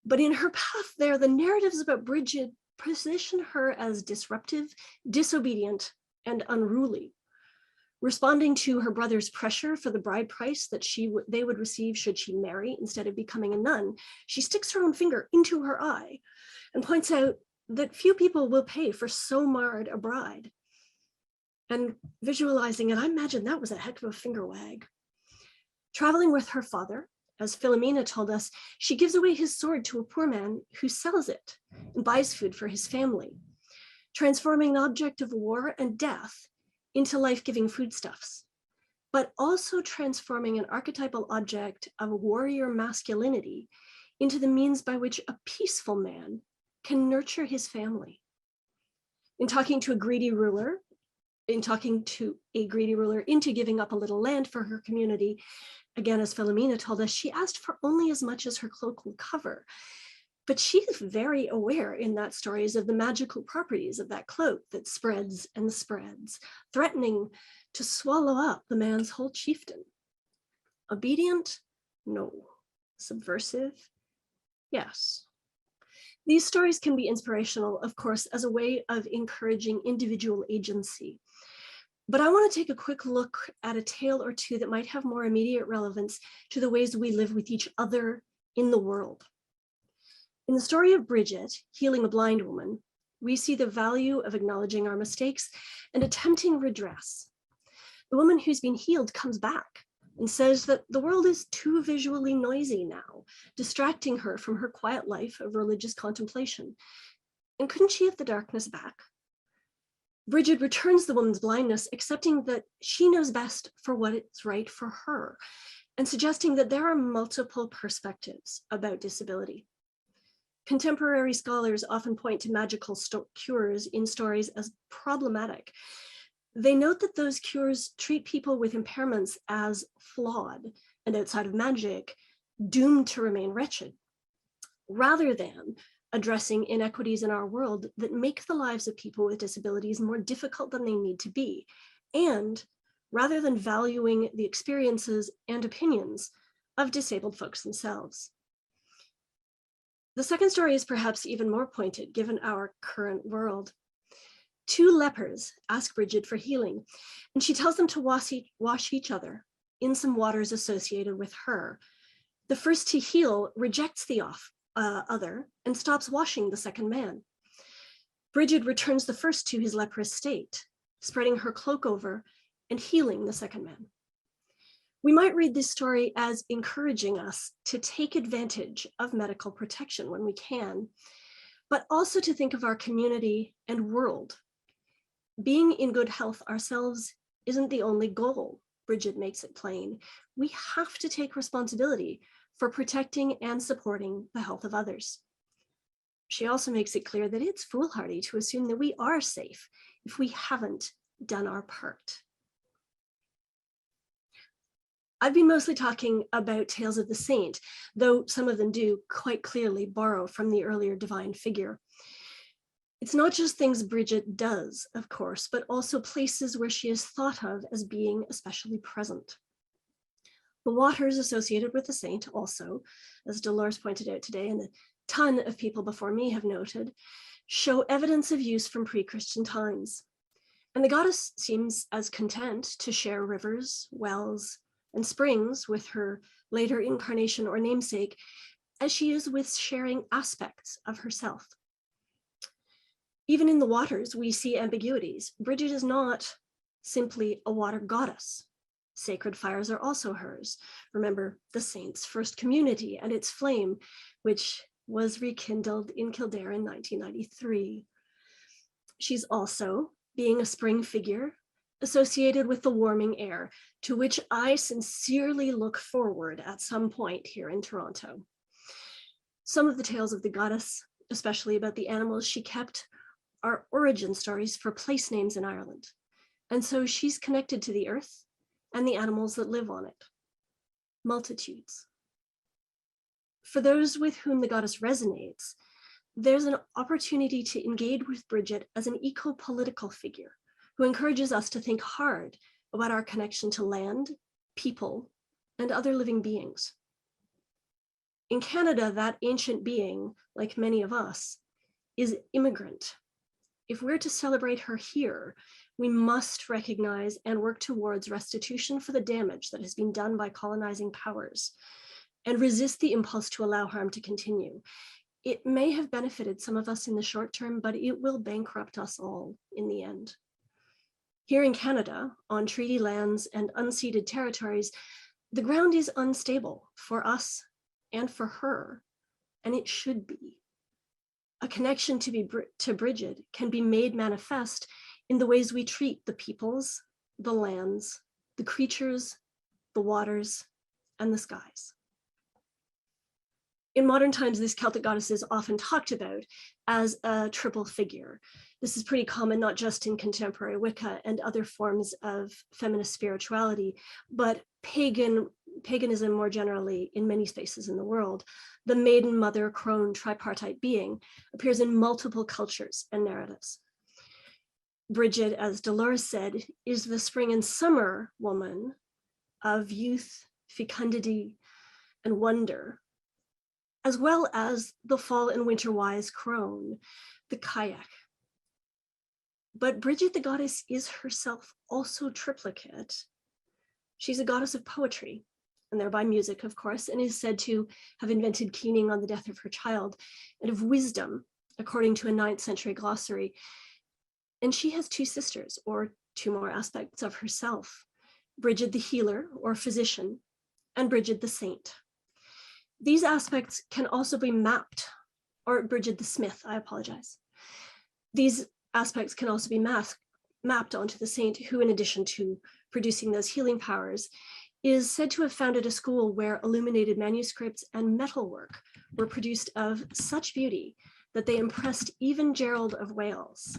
But in her path there, the narratives about Brigid position her as disruptive, disobedient, and unruly, responding to her brother's pressure for the bride price that they would receive should she marry instead of becoming a nun. She sticks her own finger into her eye and points out that few people will pay for so marred a bride. And visualizing it, I imagine that was a heck of a finger wag. Traveling with her father, as Philomena told us, she gives away his sword to a poor man who sells it and buys food for his family, transforming an object of war and death into life-giving foodstuffs, but also transforming an archetypal object of warrior masculinity into the means by which a peaceful man can nurture his family. In talking to a greedy ruler into giving up a little land for her community, again, as Philomena told us, she asked for only as much as her cloak will cover. But she's very aware in that stories of the magical properties of that cloak that spreads and spreads, threatening to swallow up the man's whole chieftain. Obedient? No. Subversive? Yes. These stories can be inspirational, of course, as a way of encouraging individual agency. But I want to take a quick look at a tale or two that might have more immediate relevance to the ways we live with each other in the world. In the story of Brigid, healing a blind woman, we see the value of acknowledging our mistakes and attempting redress. The woman who's been healed comes back and says that the world is too visually noisy now, distracting her from her quiet life of religious contemplation. And couldn't she have the darkness back? Brigid returns the woman's blindness, accepting that she knows best for what is right for her, and suggesting that there are multiple perspectives about disability. Contemporary scholars often point to magical cures in stories as problematic. They note that those cures treat people with impairments as flawed and outside of magic, doomed to remain wretched, rather than addressing inequities in our world that make the lives of people with disabilities more difficult than they need to be, and rather than valuing the experiences and opinions of disabled folks themselves. The second story is perhaps even more pointed given our current world. Two lepers ask Brigid for healing, and she tells them to wash each other in some waters associated with her. The first to heal rejects the other and stops washing the second man. Brigid returns the first to his leprous state, spreading her cloak over and healing the second man. We might read this story as encouraging us to take advantage of medical protection when we can, but also to think of our community and world. Being in good health ourselves isn't the only goal. Brigid makes it plain. We have to take responsibility for protecting and supporting the health of others. She also makes it clear that it's foolhardy to assume that we are safe if we haven't done our part. I've been mostly talking about tales of the saint, though some of them do quite clearly borrow from the earlier divine figure. It's not just things Brigid does, of course, but also places where she is thought of as being especially present. The waters associated with the saint also, as Dolores pointed out today, and a ton of people before me have noted, show evidence of use from pre-Christian times. And the goddess seems as content to share rivers, wells, and springs with her later incarnation or namesake as she is with sharing aspects of herself. Even in the waters, we see ambiguities. Brigid is not simply a water goddess. Sacred fires are also hers. Remember the saint's first community and its flame, which was rekindled in Kildare in 1993. She's also, being a spring figure, associated with the warming air, to which I sincerely look forward at some point here in Toronto. Some of the tales of the goddess, especially about the animals she kept, are origin stories for place names in Ireland. And so she's connected to the earth and the animals that live on it. multitudes. For those with whom the goddess resonates, there's an opportunity to engage with Brigid as an eco-political figure who encourages us to think hard about our connection to land, people, and other living beings. In Canada, that ancient being, like many of us, is immigrant. If we're to celebrate her here, we must recognize and work towards restitution for the damage that has been done by colonizing powers and resist the impulse to allow harm to continue. It may have benefited some of us in the short term, but it will bankrupt us all in the end. Here in Canada, on treaty lands and unceded territories, the ground is unstable for us and for her, and it should be. A connection to Brigid can be made manifest in the ways we treat the peoples, the lands, the creatures, the waters, and the skies. In modern times, this Celtic goddess is often talked about as a triple figure. This is pretty common, not just in contemporary Wicca and other forms of feminist spirituality, but paganism more generally in many spaces in the world. The maiden, mother, crone tripartite being appears in multiple cultures and narratives. Brigid, as Dolores said, is the spring and summer woman of youth, fecundity, and wonder, as well as the fall and winter wise crone, the kayak. But Brigid the goddess is herself also triplicate. She's a goddess of poetry, and thereby music, of course, and is said to have invented keening on the death of her child, and of wisdom, according to a 9th century glossary. And she has two sisters, or two more aspects of herself, Brigid the healer, or physician, and Brigid the saint. These aspects can also be mapped, or Brigid the smith, I apologize. These aspects can also be mapped onto the saint who, in addition to producing those healing powers, is said to have founded a school where illuminated manuscripts and metalwork were produced of such beauty that they impressed even Gerald of Wales,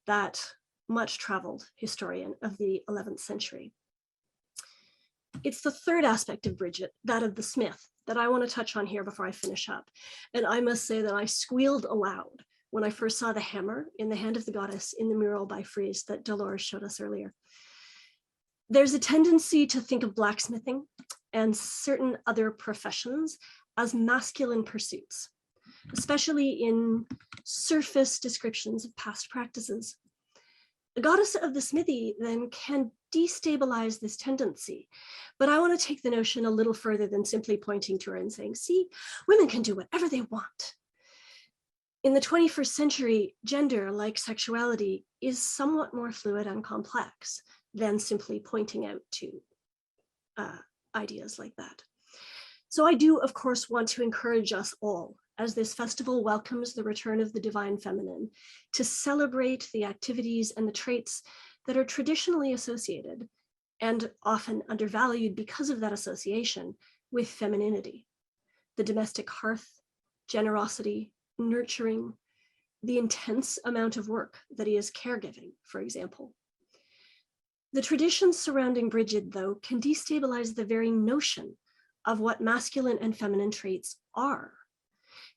that much traveled historian of the 11th century. It's the third aspect of Brigid, that of the smith, that I want to touch on here before I finish up. And I must say that I squealed aloud when I first saw the hammer in the hand of the goddess in the mural by Fries that Dolores showed us earlier. There's a tendency to think of blacksmithing and certain other professions as masculine pursuits, especially in surface descriptions of past practices. The goddess of the smithy then can destabilize this tendency, but I want to take the notion a little further than simply pointing to her and saying, see, women can do whatever they want. In the 21st century, gender, like sexuality, is somewhat more fluid and complex than simply pointing out to ideas like that. So I do, of course, want to encourage us all, as this festival welcomes the return of the divine feminine, to celebrate the activities and the traits that are traditionally associated and often undervalued because of that association with femininity. The domestic hearth, generosity, nurturing, the intense amount of work that is caregiving, for example. The traditions surrounding Brigid, though, can destabilize the very notion of what masculine and feminine traits are.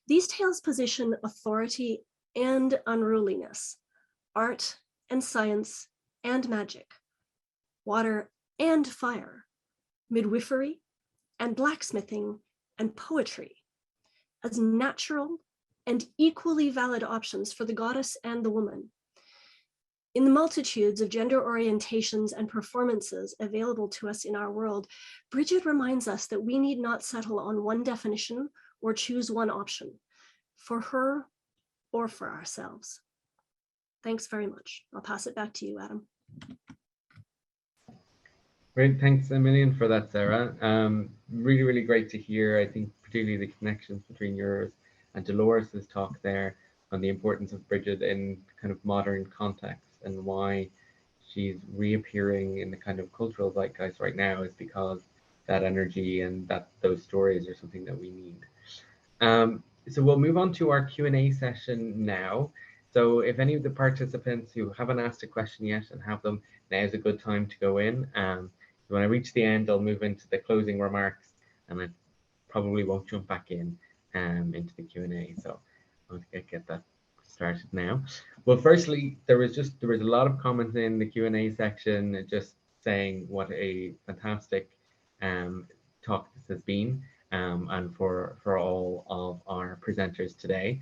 These tales position authority and unruliness, art and science and magic, water and fire, midwifery and blacksmithing and poetry as natural and equally valid options for the goddess and the woman. In the multitudes of gender orientations and performances available to us in our world, Brigid reminds us that we need not settle on one definition or choose one option for her or for ourselves. Thanks very much. I'll pass it back to you, Adam. Great, thanks a million for that, Sarah. Really, really great to hear. I think particularly the connections between yours and Dolores's talk there on the importance of Brigid in kind of modern context and why she's reappearing in the kind of cultural zeitgeist right now is because that energy and those stories are something that we need. So we'll move on to our Q&A session now. So if any of the participants who haven't asked a question yet and have them, now is a good time to go in. When I reach the end, I'll move into the closing remarks and I probably won't jump back in into the Q&A. So I'll get that started now. Well, firstly, there was a lot of comments in the Q&A section just saying what a fantastic talk this has been, and for all of our presenters today.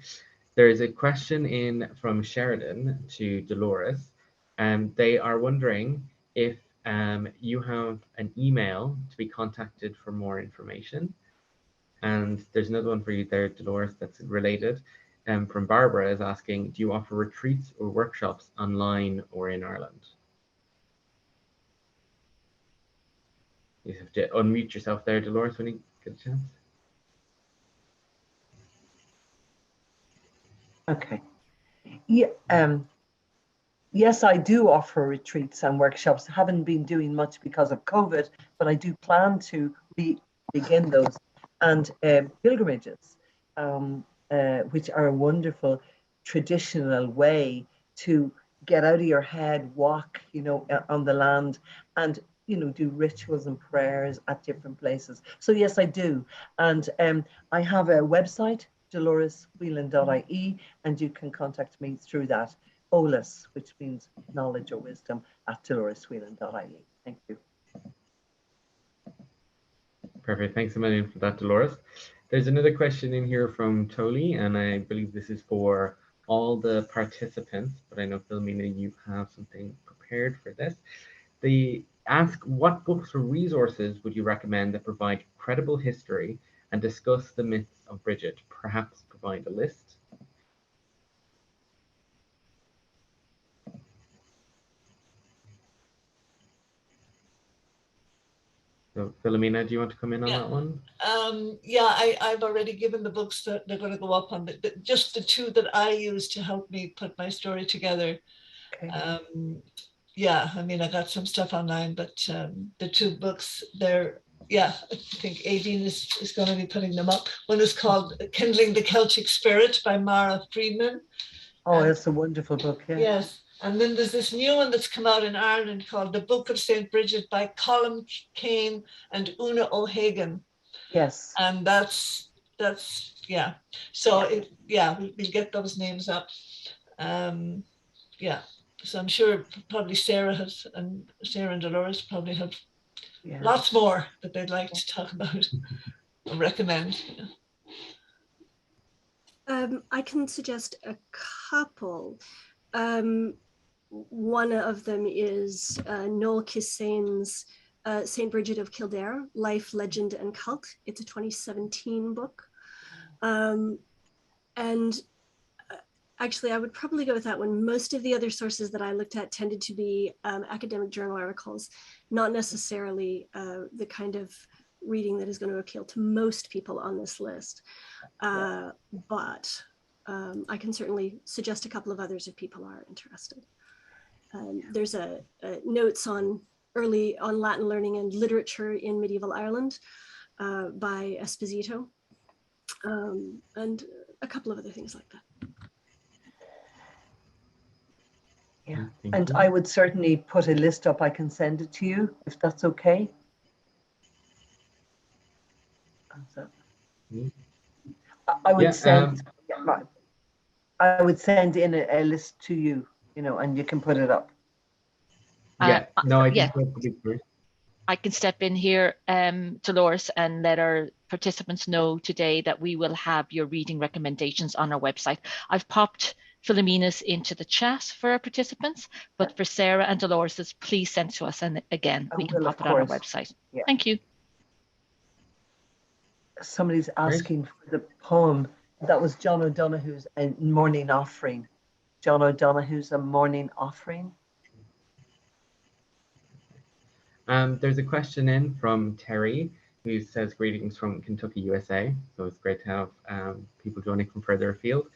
There is a question in from Sheridan to Dolores, and they are wondering if you have an email to be contacted for more information. And there's another one for you there, Dolores, that's related. From Barbara is asking, do you offer retreats or workshops online or in Ireland? You have to unmute yourself there, Dolores, when you get a chance. Okay. Yeah. Yes, I do offer retreats and workshops. Haven't been doing much because of COVID, but I do plan to begin those. And pilgrimages, which are a wonderful traditional way to get out of your head, walk, on the land, and do rituals and prayers at different places. So yes, I do. And I have a website, doloreswhelan.ie, and you can contact me through that. OLAS, which means knowledge or wisdom, at doloreswhelan.ie. Thank you. Perfect. Thanks a million for that, Dolores. There's another question in here from Toli, and I believe this is for all the participants, but I know, Philomena, you have something prepared for this. They ask, what books or resources would you recommend that provide credible history and discuss the myths of Brigid? Perhaps provide a list. So, Philomena, do you want to come in on that one? Yeah, I've already given the books that they're going to go up on, just the two that I use to help me put my story together. Okay. Yeah, I mean, I got some stuff online, but the two books, I think Aideen is going to be putting them up. One is called Kindling the Celtic Spirit by Mara Friedman. Oh, that's a wonderful book, yeah. Yes. And then there's this new one that's come out in Ireland called The Book of St. Brigid by Colm Kane and Una O'Hagan. Yes. And that's yeah. So we'll get those names up. Yeah. So I'm sure probably Sarah and Dolores probably have lots more that they'd like to talk about or recommend. I can suggest a couple. One of them is Noel Kissane's St. Brigid of Kildare, Life, Legend and Cult. It's a 2017 book. And actually, I would probably go with that one. Most of the other sources that I looked at tended to be academic journal articles, not necessarily the kind of reading that is going to appeal to most people on this list. But I can certainly suggest a couple of others if people are interested. There's a notes on Latin learning and literature in medieval Ireland by Esposito, and a couple of other things like that. Yeah, and I would certainly put a list up. I can send it to you if that's okay. I would send. I would send in a list to you, and you can put it up. Yeah, no, I think that would be great. I can step in here, Dolores, and let our participants know today that we will have your reading recommendations on our website. I've popped Philomena's into the chat for our participants, but for Sarah and Dolores's, please send to us, and again, we can pop it on our website. Yeah. Thank you. Somebody's asking for the poem. That was John O'Donoghue's Morning Offering. John O'Donoghue's A Morning Offering. There's a question in from Terry who says greetings from Kentucky, USA. So it's great to have people joining from further afield.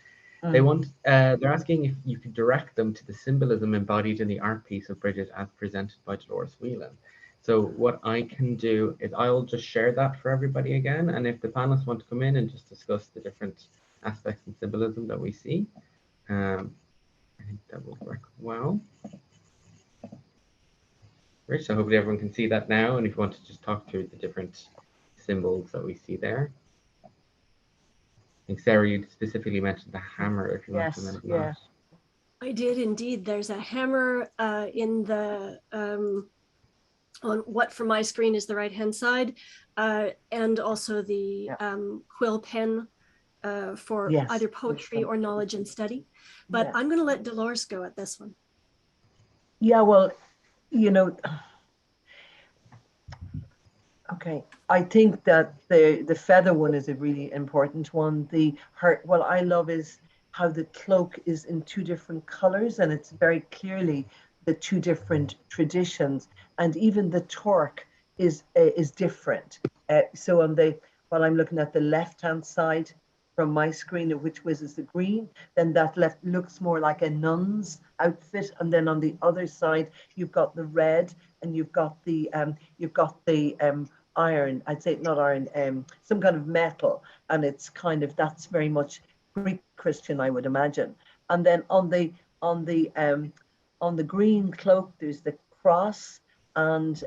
They're asking if you could direct them to the symbolism embodied in the art piece of Brigid as presented by Dolores Whelan. So what I can do is I'll just share that for everybody again. And if the panelists want to come in and just discuss the different aspects and symbolism that we see, I think that will work well. Great, so hopefully everyone can see that now. And if you want to just talk through the different symbols that we see there. I think Sarah, you specifically mentioned the hammer, if you want to Yes, mention yeah. that. I did indeed. There's a hammer in the on what from my screen is the right hand side, and also the quill pen for Yes. either poetry or knowledge and study. But I'm going to let Dolores go at this one. Yeah, well, you know, okay. I think that the feather one is a really important one. What I love is how the cloak is in two different colors, and it's very clearly the two different traditions, and even the torque is different. So while I'm looking at the left hand side from my screen, which was the green, then that left looks more like a nun's outfit, and then on the other side you've got the red, and you've got the iron, I'd say not iron, some kind of metal, and it's kind of, that's very much Greek Christian, I would imagine. And then on the green cloak, there's the cross, and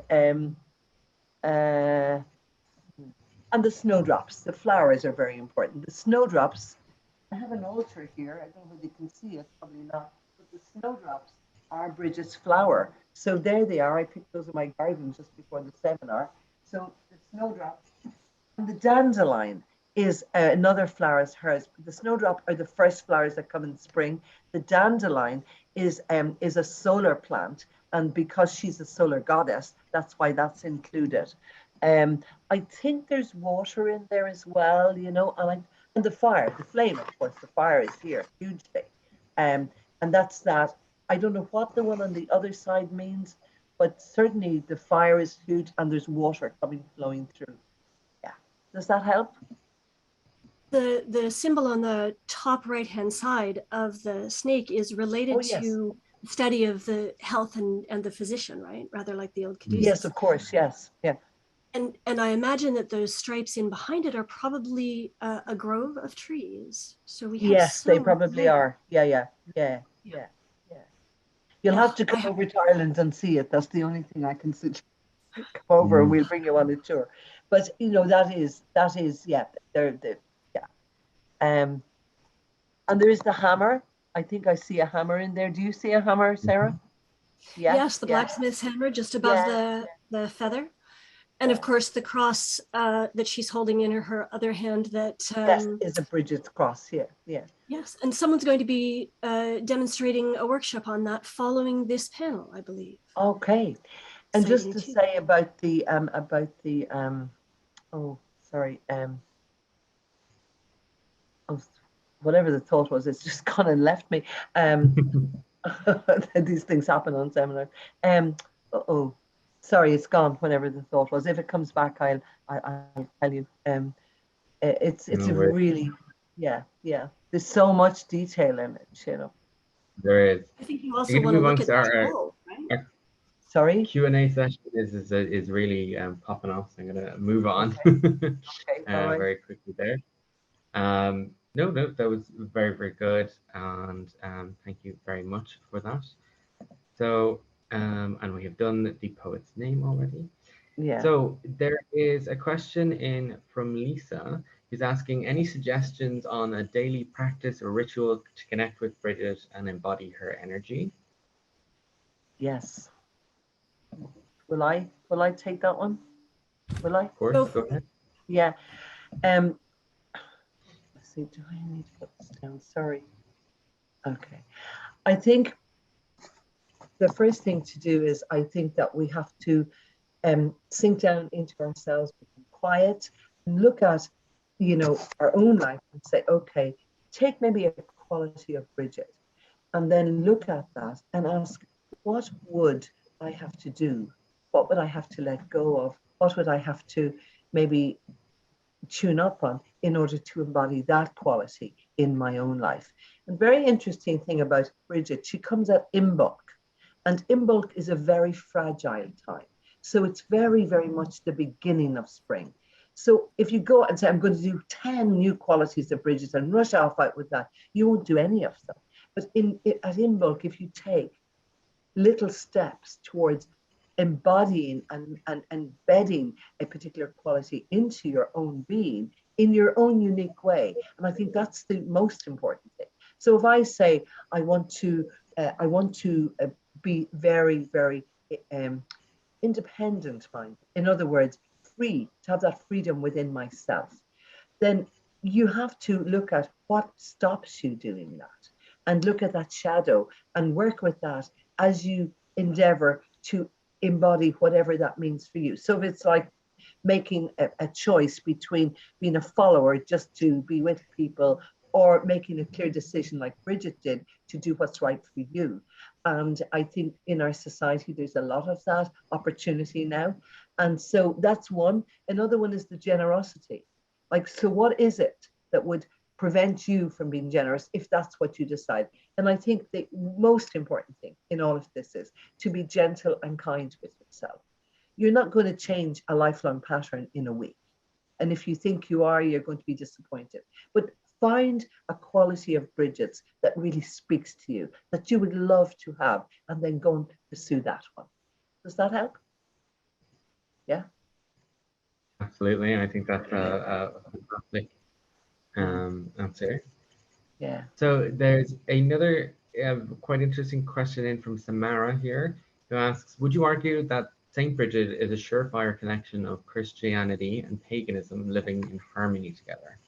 the snowdrops. The flowers are very important. The snowdrops, I have an altar here. I don't know if you can see it, probably not, but the snowdrops are Brigid's flower. So there they are. I picked those in my garden just before the seminar. So the snowdrop and the dandelion is another flower as hers. The snowdrop are the first flowers that come in spring. The dandelion is a solar plant, and because she's a solar goddess, that's why that's included. I think there's water in there as well, you know, and the fire, the flame, of course, the fire is here hugely. And that's that. I don't know what the one on the other side means, but certainly the fire is huge and there's water flowing through. Yeah. Does that help? The symbol on the top right hand side of the snake is related to study of the health and the physician, right? Rather like the old caduceus. Yes, of course. Yes. Yeah. And I imagine that those stripes in behind it are probably a grove of trees. So we have yes, they probably are. Yeah. You'll have to come over to Ireland and see it. That's the only thing I can suggest. Come over and we'll bring you on a tour. But you know, that is yeah. And there is the hammer. I think I see a hammer in there. Do you see a hammer, Sarah? Yes, the blacksmith's hammer just above the feather. And of course, the cross that she's holding in her other hand that is a Brigid's cross. Yeah. Yes, and someone's going to be demonstrating a workshop on that following this panel, I believe. Okay, and just to say about the whatever the thought was, it's just gone and left me. These things happen on seminars. Sorry, it's gone. Whatever the thought was, if it comes back, I'll tell you. It's a really, yeah. There's so much detail in it, you know. There is. I think you also want to look at the poll, right? Sorry. Q&A session is really popping off. So I'm gonna move on very quickly there. No, that was very, very good, and thank you very much for that. So, and we have done the poet's name already. Yeah. So there is a question in from Lisa, who's asking any suggestions on a daily practice or ritual to connect with Brigid and embody her energy. Yes. Will I take that one? Will I? Of course, go ahead. Yeah. Let's see, do I need to put this down? Sorry. Okay. I think the first thing to do is I think that we have to sink down into ourselves, become quiet, and look at, you know, our own life and say, okay, take maybe a quality of Brigid, and then look at that and ask, what would I have to do? What would I have to let go of? What would I have to maybe tune up on in order to embody that quality in my own life? And very interesting thing about Brigid, she comes at Imbolc, and Imbolc is a very fragile time. So it's very, very much the beginning of spring. So if you go and say, I'm going to do 10 new qualities of Brigid and rush off out with that, you won't do any of them. But at Imbolc, if you take little steps towards embodying and embedding a particular quality into your own being in your own unique way. And I think that's the most important thing. So if I say I want to be very, very independent minded, in other words, free, to have that freedom within myself, then you have to look at what stops you doing that and look at that shadow and work with that as you endeavor to embody whatever that means for you. So if it's like making a choice between being a follower just to be with people or making a clear decision like Brigid did to do what's right for you. And I think in our society, there's a lot of that opportunity now. And so that's one. Another one is the generosity. Like, so what is it that would prevent you from being generous if that's what you decide? And I think the most important thing in all of this is to be gentle and kind with yourself. You're not going to change a lifelong pattern in a week. And if you think you are, you're going to be disappointed. But find a quality of Brigid's that really speaks to you, that you would love to have, and then go and pursue that one. Does that help? Yeah. Absolutely. I think that's a fantastic answer. Yeah. So there's another quite interesting question in from Samara here, who asks, would you argue that St. Brigid is a surefire connection of Christianity and paganism living in harmony together?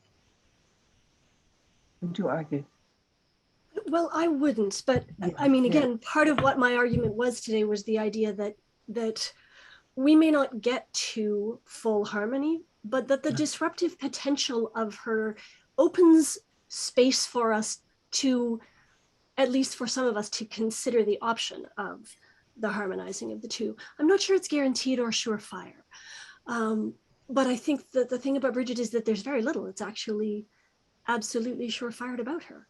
Would you argue? Well, I wouldn't, but I mean, again, part of what my argument was today was the idea that we may not get to full harmony, but that the disruptive potential of her opens space for us to, at least for some of us, to consider the option of the harmonizing of the two. I'm not sure it's guaranteed or surefire. But I think that the thing about Brigid is that there's very little. It's actually absolutely surefired about her.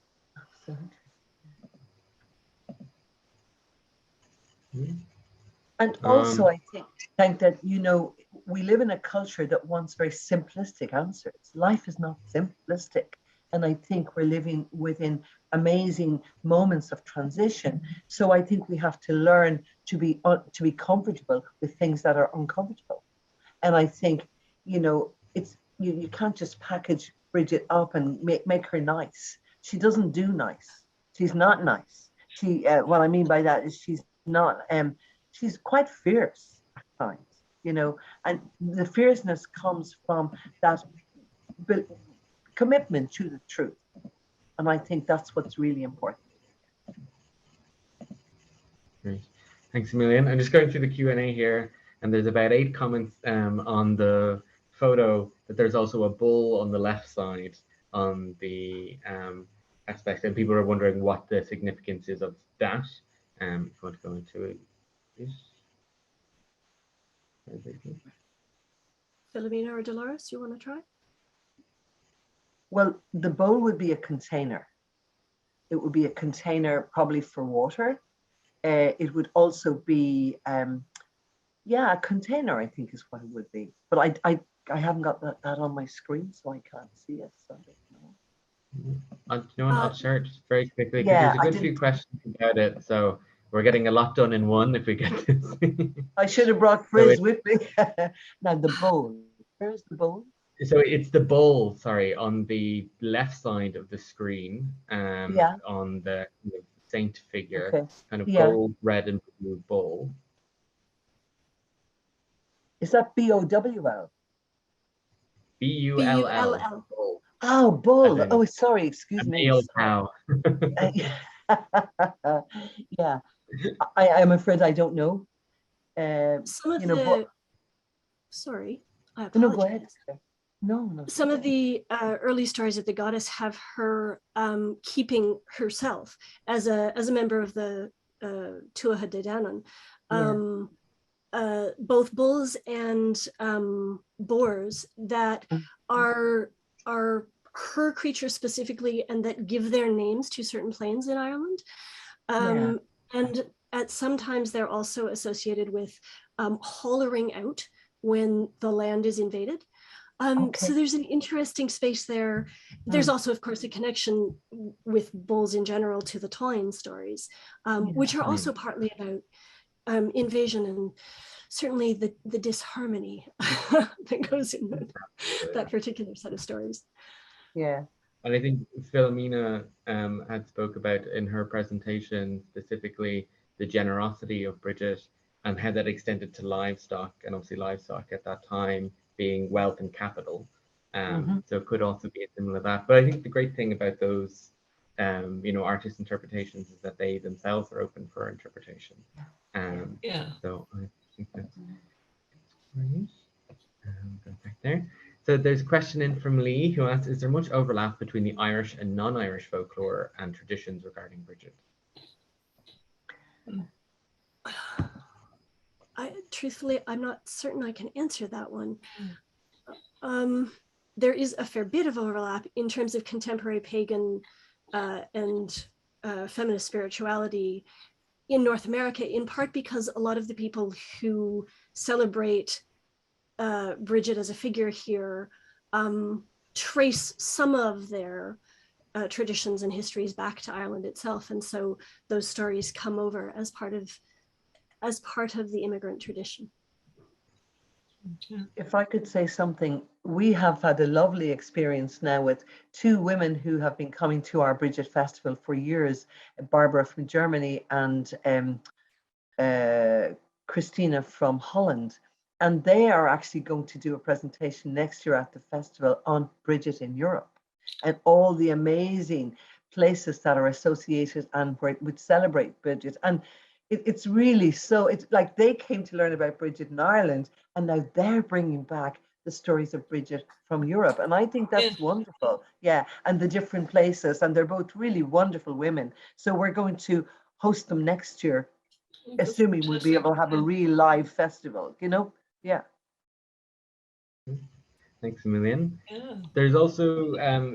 And also, I think that, you know, we live in a culture that wants very simplistic answers. Life is not simplistic. And I think we're living within amazing moments of transition. So I think we have to learn to be comfortable with things that are uncomfortable. And I think, you know, it's you can't just package Brigid up and make her nice. She doesn't do nice. She's not nice. What I mean by that is she's not. She's quite fierce at times, you know, and the fierceness comes from that commitment to the truth. And I think that's what's really important. Great. Thanks a million. I'm just going through the Q&A here, and there's about 8 comments on the photo that there's also a bull on the left side on the aspect, and people are wondering what the significance is of that. If you want to go into it. Philomena or Dolores, you want to try? Well, the bowl would be a container. It would be a container probably for water. It would also be, a container, I think is what it would be. But I haven't got that on my screen, so I can't see it. So you know what, I'll share it just very quickly, because yeah, there's a good few questions about it. So we're getting a lot done in one if we get this. I should have brought Frizz with me. Now the bowl. Where's the bowl? So it's the bowl, sorry, on the left side of the screen, on the saint figure, kind of gold, red, and blue bowl. Is that B-O-W-L? B-U-L-L. Oh, bull. Oh, sorry, excuse me. Male cow. Yeah, I'm afraid I don't know. Some of the, sorry, I apologize. No, go ahead. No. Some of the early stories of the goddess have her keeping herself as a member of the Tuatha De Danann. Both bulls and boars that are her creatures specifically, and that give their names to certain plains in Ireland. And at sometimes they're also associated with hollering out when the land is invaded. So there's an interesting space there. There's also, of course, a connection with bulls in general to the Táin stories, which are also partly about invasion and certainly the disharmony that goes in that particular set of stories. Yeah. And I think Philomena had spoke about in her presentation specifically the generosity of Brigid and how that extended to livestock, and obviously livestock at that time being wealth and capital. So it could also be a similar that. But I think the great thing about those, artist interpretations is that they themselves are open for interpretation. Yeah. So I think that's great. Go back there. So there's a question in from Lee who asks, is there much overlap between the Irish and non-Irish folklore and traditions regarding Brigid? Truthfully, I'm not certain I can answer that one. There is a fair bit of overlap in terms of contemporary pagan and feminist spirituality in North America, in part because a lot of the people who celebrate Brigid as a figure here trace some of their traditions and histories back to Ireland itself, and so those stories come over as part of the immigrant tradition. If I could say something, we have had a lovely experience now with two women who have been coming to our Brigid Festival for years, Barbara from Germany and Christina from Holland. And they are actually going to do a presentation next year at the festival on Brigid in Europe and all the amazing places that are associated and where it would celebrate Brigid. And it's really so, it's like they came to learn about Brigid in Ireland, and now they're bringing back the stories of Brigid from Europe. And I think that's wonderful. Yeah. And the different places, and they're both really wonderful women. So we're going to host them next year, assuming we'll be able to have a real live festival, Yeah. Thanks a million. Yeah. There's also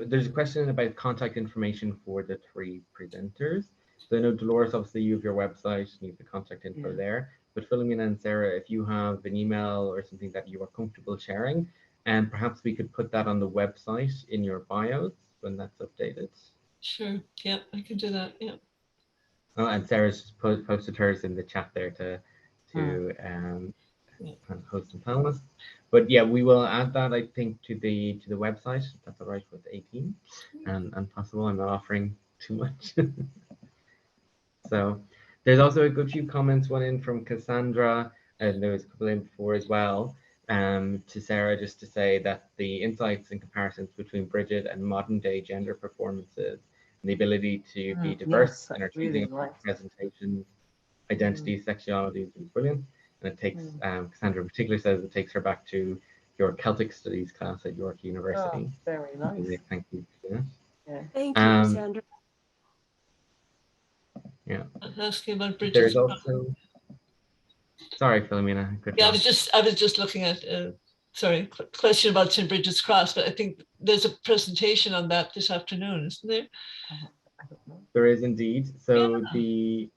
there's a question about contact information for the three presenters. So I know Dolores, obviously you have your website, you have the contact info there. But Philomena and Sarah, if you have an email or something that you are comfortable sharing, and perhaps we could put that on the website in your bios when that's updated. Sure. Yeah, I can do that. Yeah. Oh, and Sarah's just posted hers in the chat there to host and panelists. But yeah, we will add that, I think, to the website. If that's all right with 18 and possible. I'm not offering too much. So there's also a good few comments, one in from Cassandra, and there was a couple in before as well, to Sarah, just to say that the insights and comparisons between Brigid and modern day gender performances and the ability to be diverse in our choosing presentations, identity, sexuality is brilliant. And it takes, Cassandra in particular says it takes her back to your Celtic Studies class at York University. Oh, very nice. Thank you for that. Yeah. Thank you, Cassandra. Yeah. Asking about Brigid. There's also, sorry, Philomena. Yeah, I was just looking at question about St. Brigid's Cross, but I think there's a presentation on that this afternoon, isn't there? I don't know. There is indeed. So the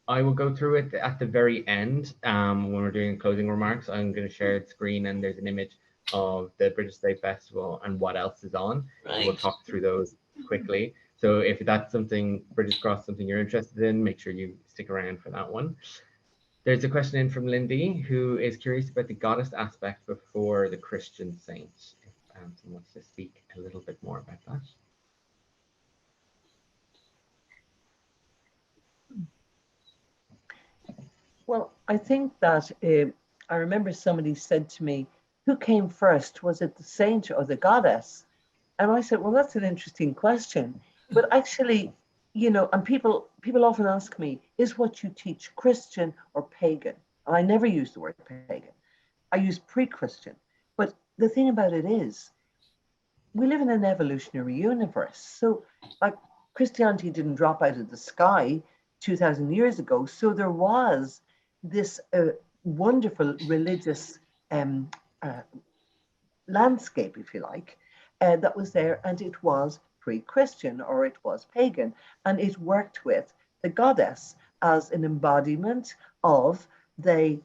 I will go through it at the very end when we're doing closing remarks. I'm going to share the screen, and there's an image of the British State Festival and what else is on. Right. We'll talk through those quickly. So if that's something, British Cross, something you're interested in, make sure you stick around for that one. There's a question in from Lindy, who is curious about the goddess aspect before the Christian saints. If someone wants to speak a little bit more about that. Well, I think that I remember somebody said to me, who came first? Was it the saint or the goddess? And I said, well, that's an interesting question. But actually, and people often ask me, is what you teach Christian or pagan? And I never use the word pagan. I use pre-Christian. But the thing about it is, we live in an evolutionary universe. So like Christianity didn't drop out of the sky 2,000 years ago. So there was this wonderful religious landscape, if you like, that was there, and it was pre-Christian or it was pagan, and it worked with the goddess as an embodiment of the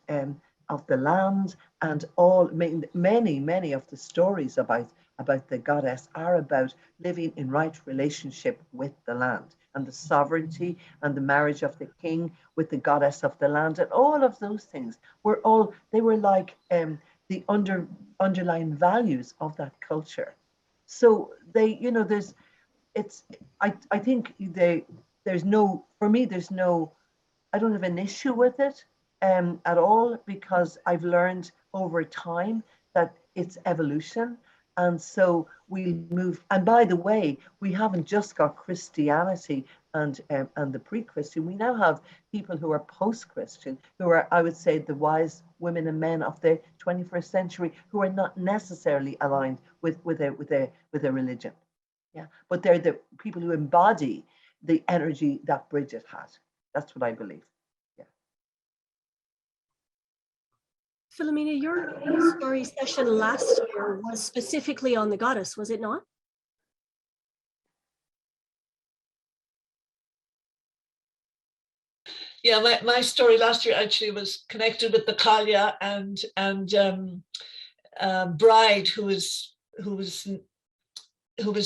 land, and all many of the stories about the goddess are about living in right relationship with the land. and the sovereignty and the marriage of the king with the goddess of the land, and all of those things they were like the underlying values of that culture. So they, I think there's no, for me, I don't have an issue with it at all, because I've learned over time that it's evolution. And so we move. And by the way, we haven't just got Christianity and the pre-Christian. We now have people who are post-Christian, who are, I would say, the wise women and men of the 21st century, who are not necessarily aligned with a religion. Yeah, but they're the people who embody the energy that Brigid had. That's what I believe. Yeah. Philomena, your story session last year was specifically on the goddess, was it not? Yeah, my story last year actually was connected with the Kalia and Bride, who was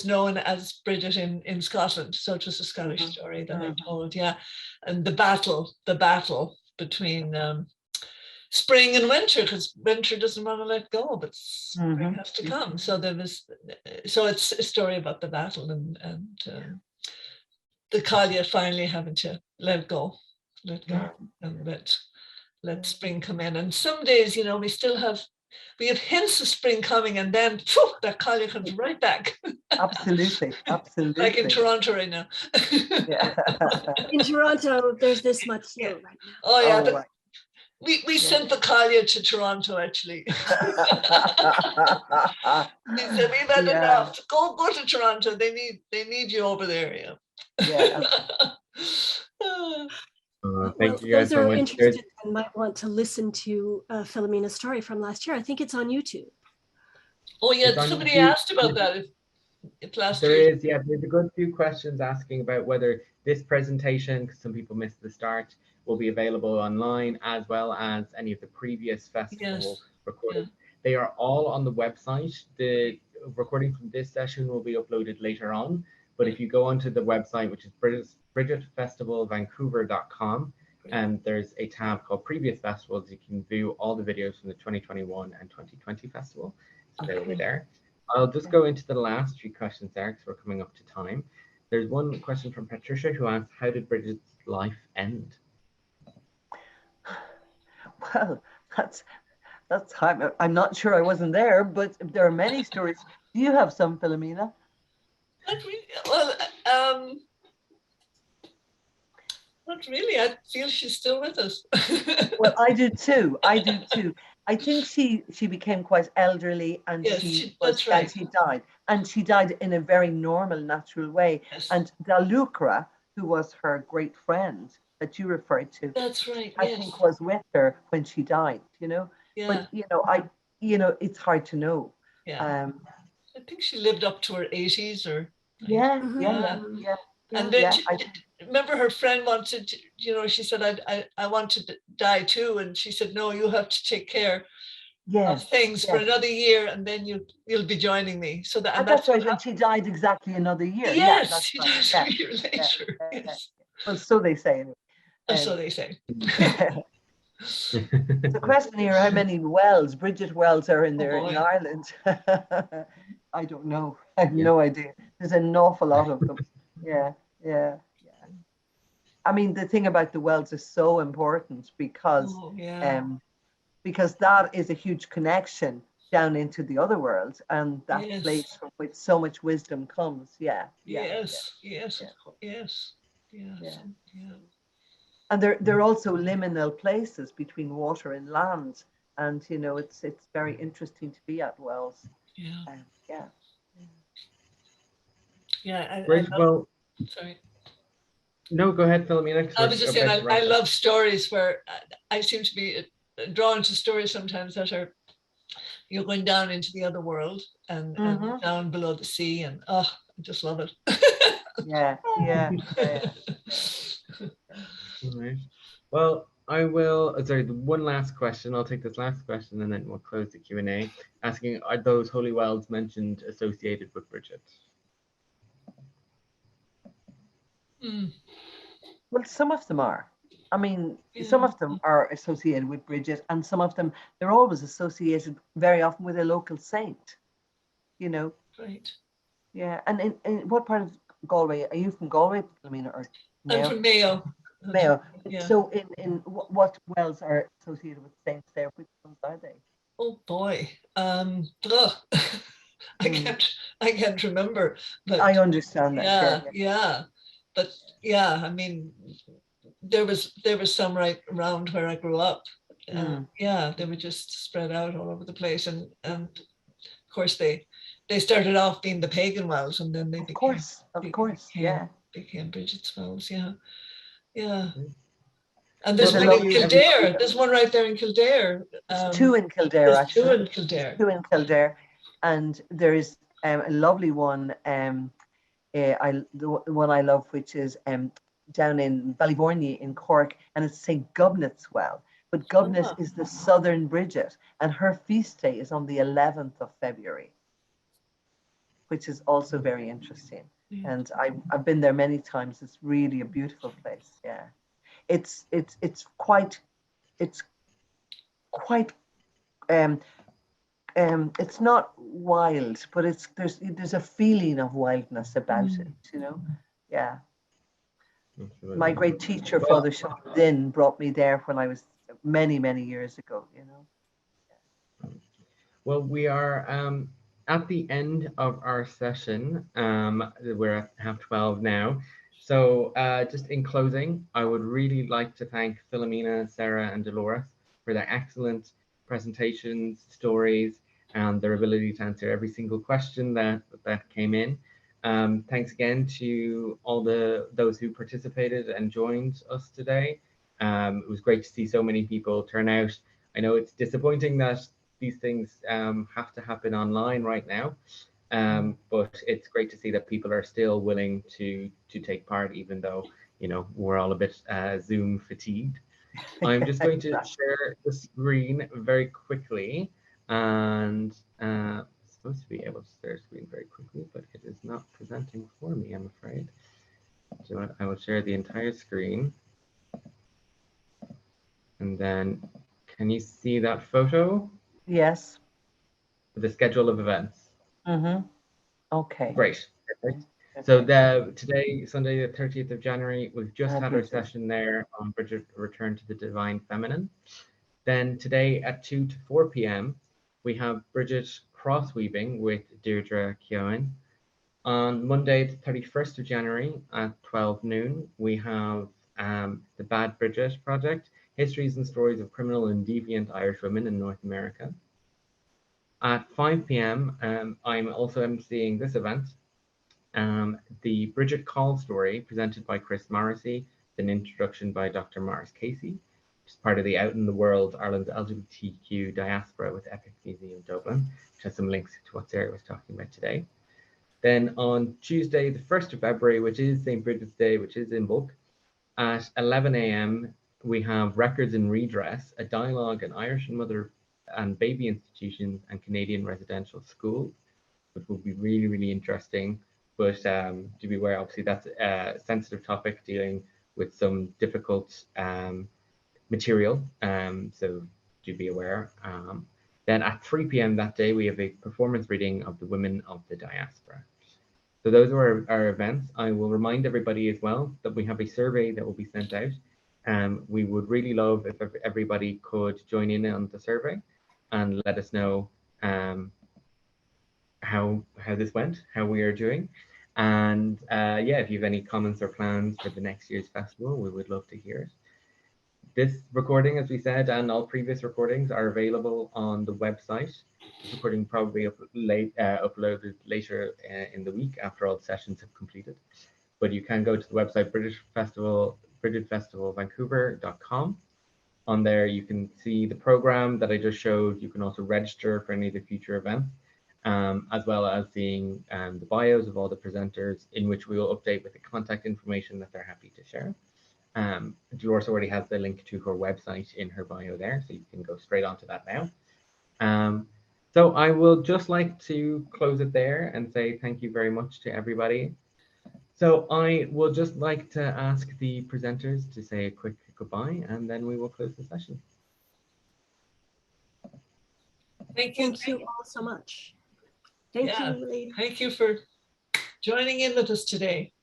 known as Brigid in Scotland. So it was a Scottish story that I told, yeah. And the battle between spring and winter, because winter doesn't want to let go, but spring has to come. So it's a story about the battle and the Kalia finally having to let go and let spring come in. And some days, we have hints of spring coming, and then phew, that Kalia comes right back. Absolutely. Like in Toronto right now. Yeah. In Toronto, there's this much snow right now. Oh yeah, Oh, but we sent the Kalia to Toronto actually. We said we've had enough. Go to Toronto. They need you over there. Yeah. Thank you guys those so are much. interested and might want to listen to Philomena's story from last year. I think it's on YouTube. Oh yeah, somebody asked about that. There's a good few questions asking about whether this presentation, because some people missed the start, will be available online, as well as any of the previous festival recordings. They are all on the website. The recording from this session will be uploaded later on, but if you go onto the website, which is brigidfestivalvancouver.com, and there's a tab called Previous Festivals, you can view all the videos from the 2021 and 2020 festival. So they'll be there. I'll just go into the last few questions there, because we're coming up to time. There's one question from Patricia, who asks, how did Brigid's life end? Well, that's I'm not sure, I wasn't there, but there are many stories. Do you have some, Philomena? Not really. Well, not really. I feel she's still with us. Well, I do too. I think she became quite elderly, and that's right. and she died. And she died in a very normal, natural way. Yes. And Dalucra, who was her great friend that you referred to, that's right. I think was with her when she died, Yeah. But it's hard to know. Yeah. I think she lived up to her 80s or yeah. And then remember her friend wanted, she said, I want to die too. And she said, no, you have to take care of things for another year, and then you'll be joining me. So that's right. And she died exactly another year. Yes, she died a year later. Yes. Well, so they say. So they say. The question here, how many wells, Brigid wells, are in there in Ireland? I don't know. I have no idea. There's an awful lot of them. Yeah. I mean, the thing about the wells is so important, because that is a huge connection down into the other world, and that place from which so much wisdom comes. Yes. And they're also liminal places between water and land, and it's very interesting to be at wells. Well, sorry. No, go ahead, Philomena. I was just saying, I love stories where I seem to be drawn to stories sometimes that are, you're going down into the other world and down below the sea, and I just love it. Yeah. All right. Well, I will. Sorry, one last question. I'll take this last question, and then we'll close the Q&A. Asking, are those holy wells mentioned associated with Brigid? Mm. Well, some of them are. I mean, some Yeah. of them are associated with Brigid, and some of them, they're always associated very often with a local saint, you know. Right. Yeah. And in what part of Galway? Are you from Galway, Philomena, or I'm Mayo? from Mayo. Mayo. Yeah. So what wells are associated with saints there? Which ones are they? Oh boy. Ugh. I Hmm. can't I can't remember. I But understand that. Yeah. yeah, yeah. But yeah, I mean, there was some right around where I grew up. Mm. Yeah, they were just spread out all over the place, and of course they started off being the pagan wells, and then they Of became course. Of be- course. became Yeah. became Brigid's wells. Yeah, yeah. Great. And Well, there's There's a one thank in lovely. you, everybody. Kildare. There's one right there in Kildare. There's two in Kildare, There's two actually. in There's Kildare. two in Kildare, and there is a lovely one. The one I love, which is down in Ballyvorney in Cork, and it's St. Gubnet's Well. But Gubnet Ah, is the southern Brigid, and her feast day is on the 11th of February, which is also very interesting. yeah. And I've been there many times. It's really a beautiful place. Yeah, it's quite um it's not wild, but there's a feeling of wildness about it, you know. Yeah. My Absolutely. great teacher, Well, Father Sean Din, brought me there when I was many years ago, you know. well, we are at the end of our session. We're at 12:30 now. So just in closing, I would really like to thank Philomena, Sarah, and Dolores for their excellent presentations, stories, and their ability to answer every single question that came in. Thanks again to all those who participated and joined us today. It was great to see so many people turn out. I know it's disappointing that these things have to happen online right now, but it's great to see that people are still willing to take part, even though we're all a bit Zoom fatigued. I'm just going to share the screen very quickly, and supposed to be able to share screen very quickly, but it is not presenting for me, I'm afraid. So I will share the entire screen, and then can you see that photo? Yes. The schedule of events. Mm-hmm. Okay. Great. Perfect. So Okay. today, Sunday, the 30th of January, we've just had our Bridget. session there on Brigid Return to the Divine Feminine. Then today at 2 to 4 p.m., we have Brigid Cross Weaving with Deirdre Keown. On Monday, the 31st of January at 12 noon, we have the Bad Brigid Project, Histories and Stories of Criminal and Deviant Irish Women in North America. At 5 p.m., I'm also emceeing this event, the Brigid Call story presented by Chris Morrissey, an introduction by Dr. Morris Casey, which is part of the Out in the World Ireland's LGBTQ diaspora with Epic Museum Dublin, which has some links to what Sarah was talking about today. Then on Tuesday, the 1st of February, which is St. Bridget's Day, which is in Bulk, at 11 a.m., we have Records in Redress, a dialogue on Irish and mother and baby institutions and Canadian residential schools, which will be really interesting. But to be aware, obviously that's a sensitive topic dealing with some difficult material, so do be aware. Then at 3 p.m. that day, we have a performance reading of the Women of the Diaspora. So those are our events. I will remind everybody as well that we have a survey that will be sent out. We would really love if everybody could join in on the survey and let us know how this went, how we are doing. And yeah, if you have any comments or plans for the next year's festival, we would love to hear it. This recording, as we said, and all previous recordings are available on the website. This recording probably uploaded later in the week after all the sessions have completed. But you can go to the website brigidfestivalvancouver.com. On there, you can see the program that I just showed. You can also register for any of the future events, as well as seeing the bios of all the presenters, in which we will update with the contact information that they're happy to share. Dolores already has the link to her website in her bio there, so you can go straight onto that now. So I will just like to close it there and say thank you very much to everybody. So I would just like to ask the presenters to say a quick goodbye, and then we will close the session. Thank you. Thank you all so much. Thank Yeah. you, ladies. Thank you for joining in with us today.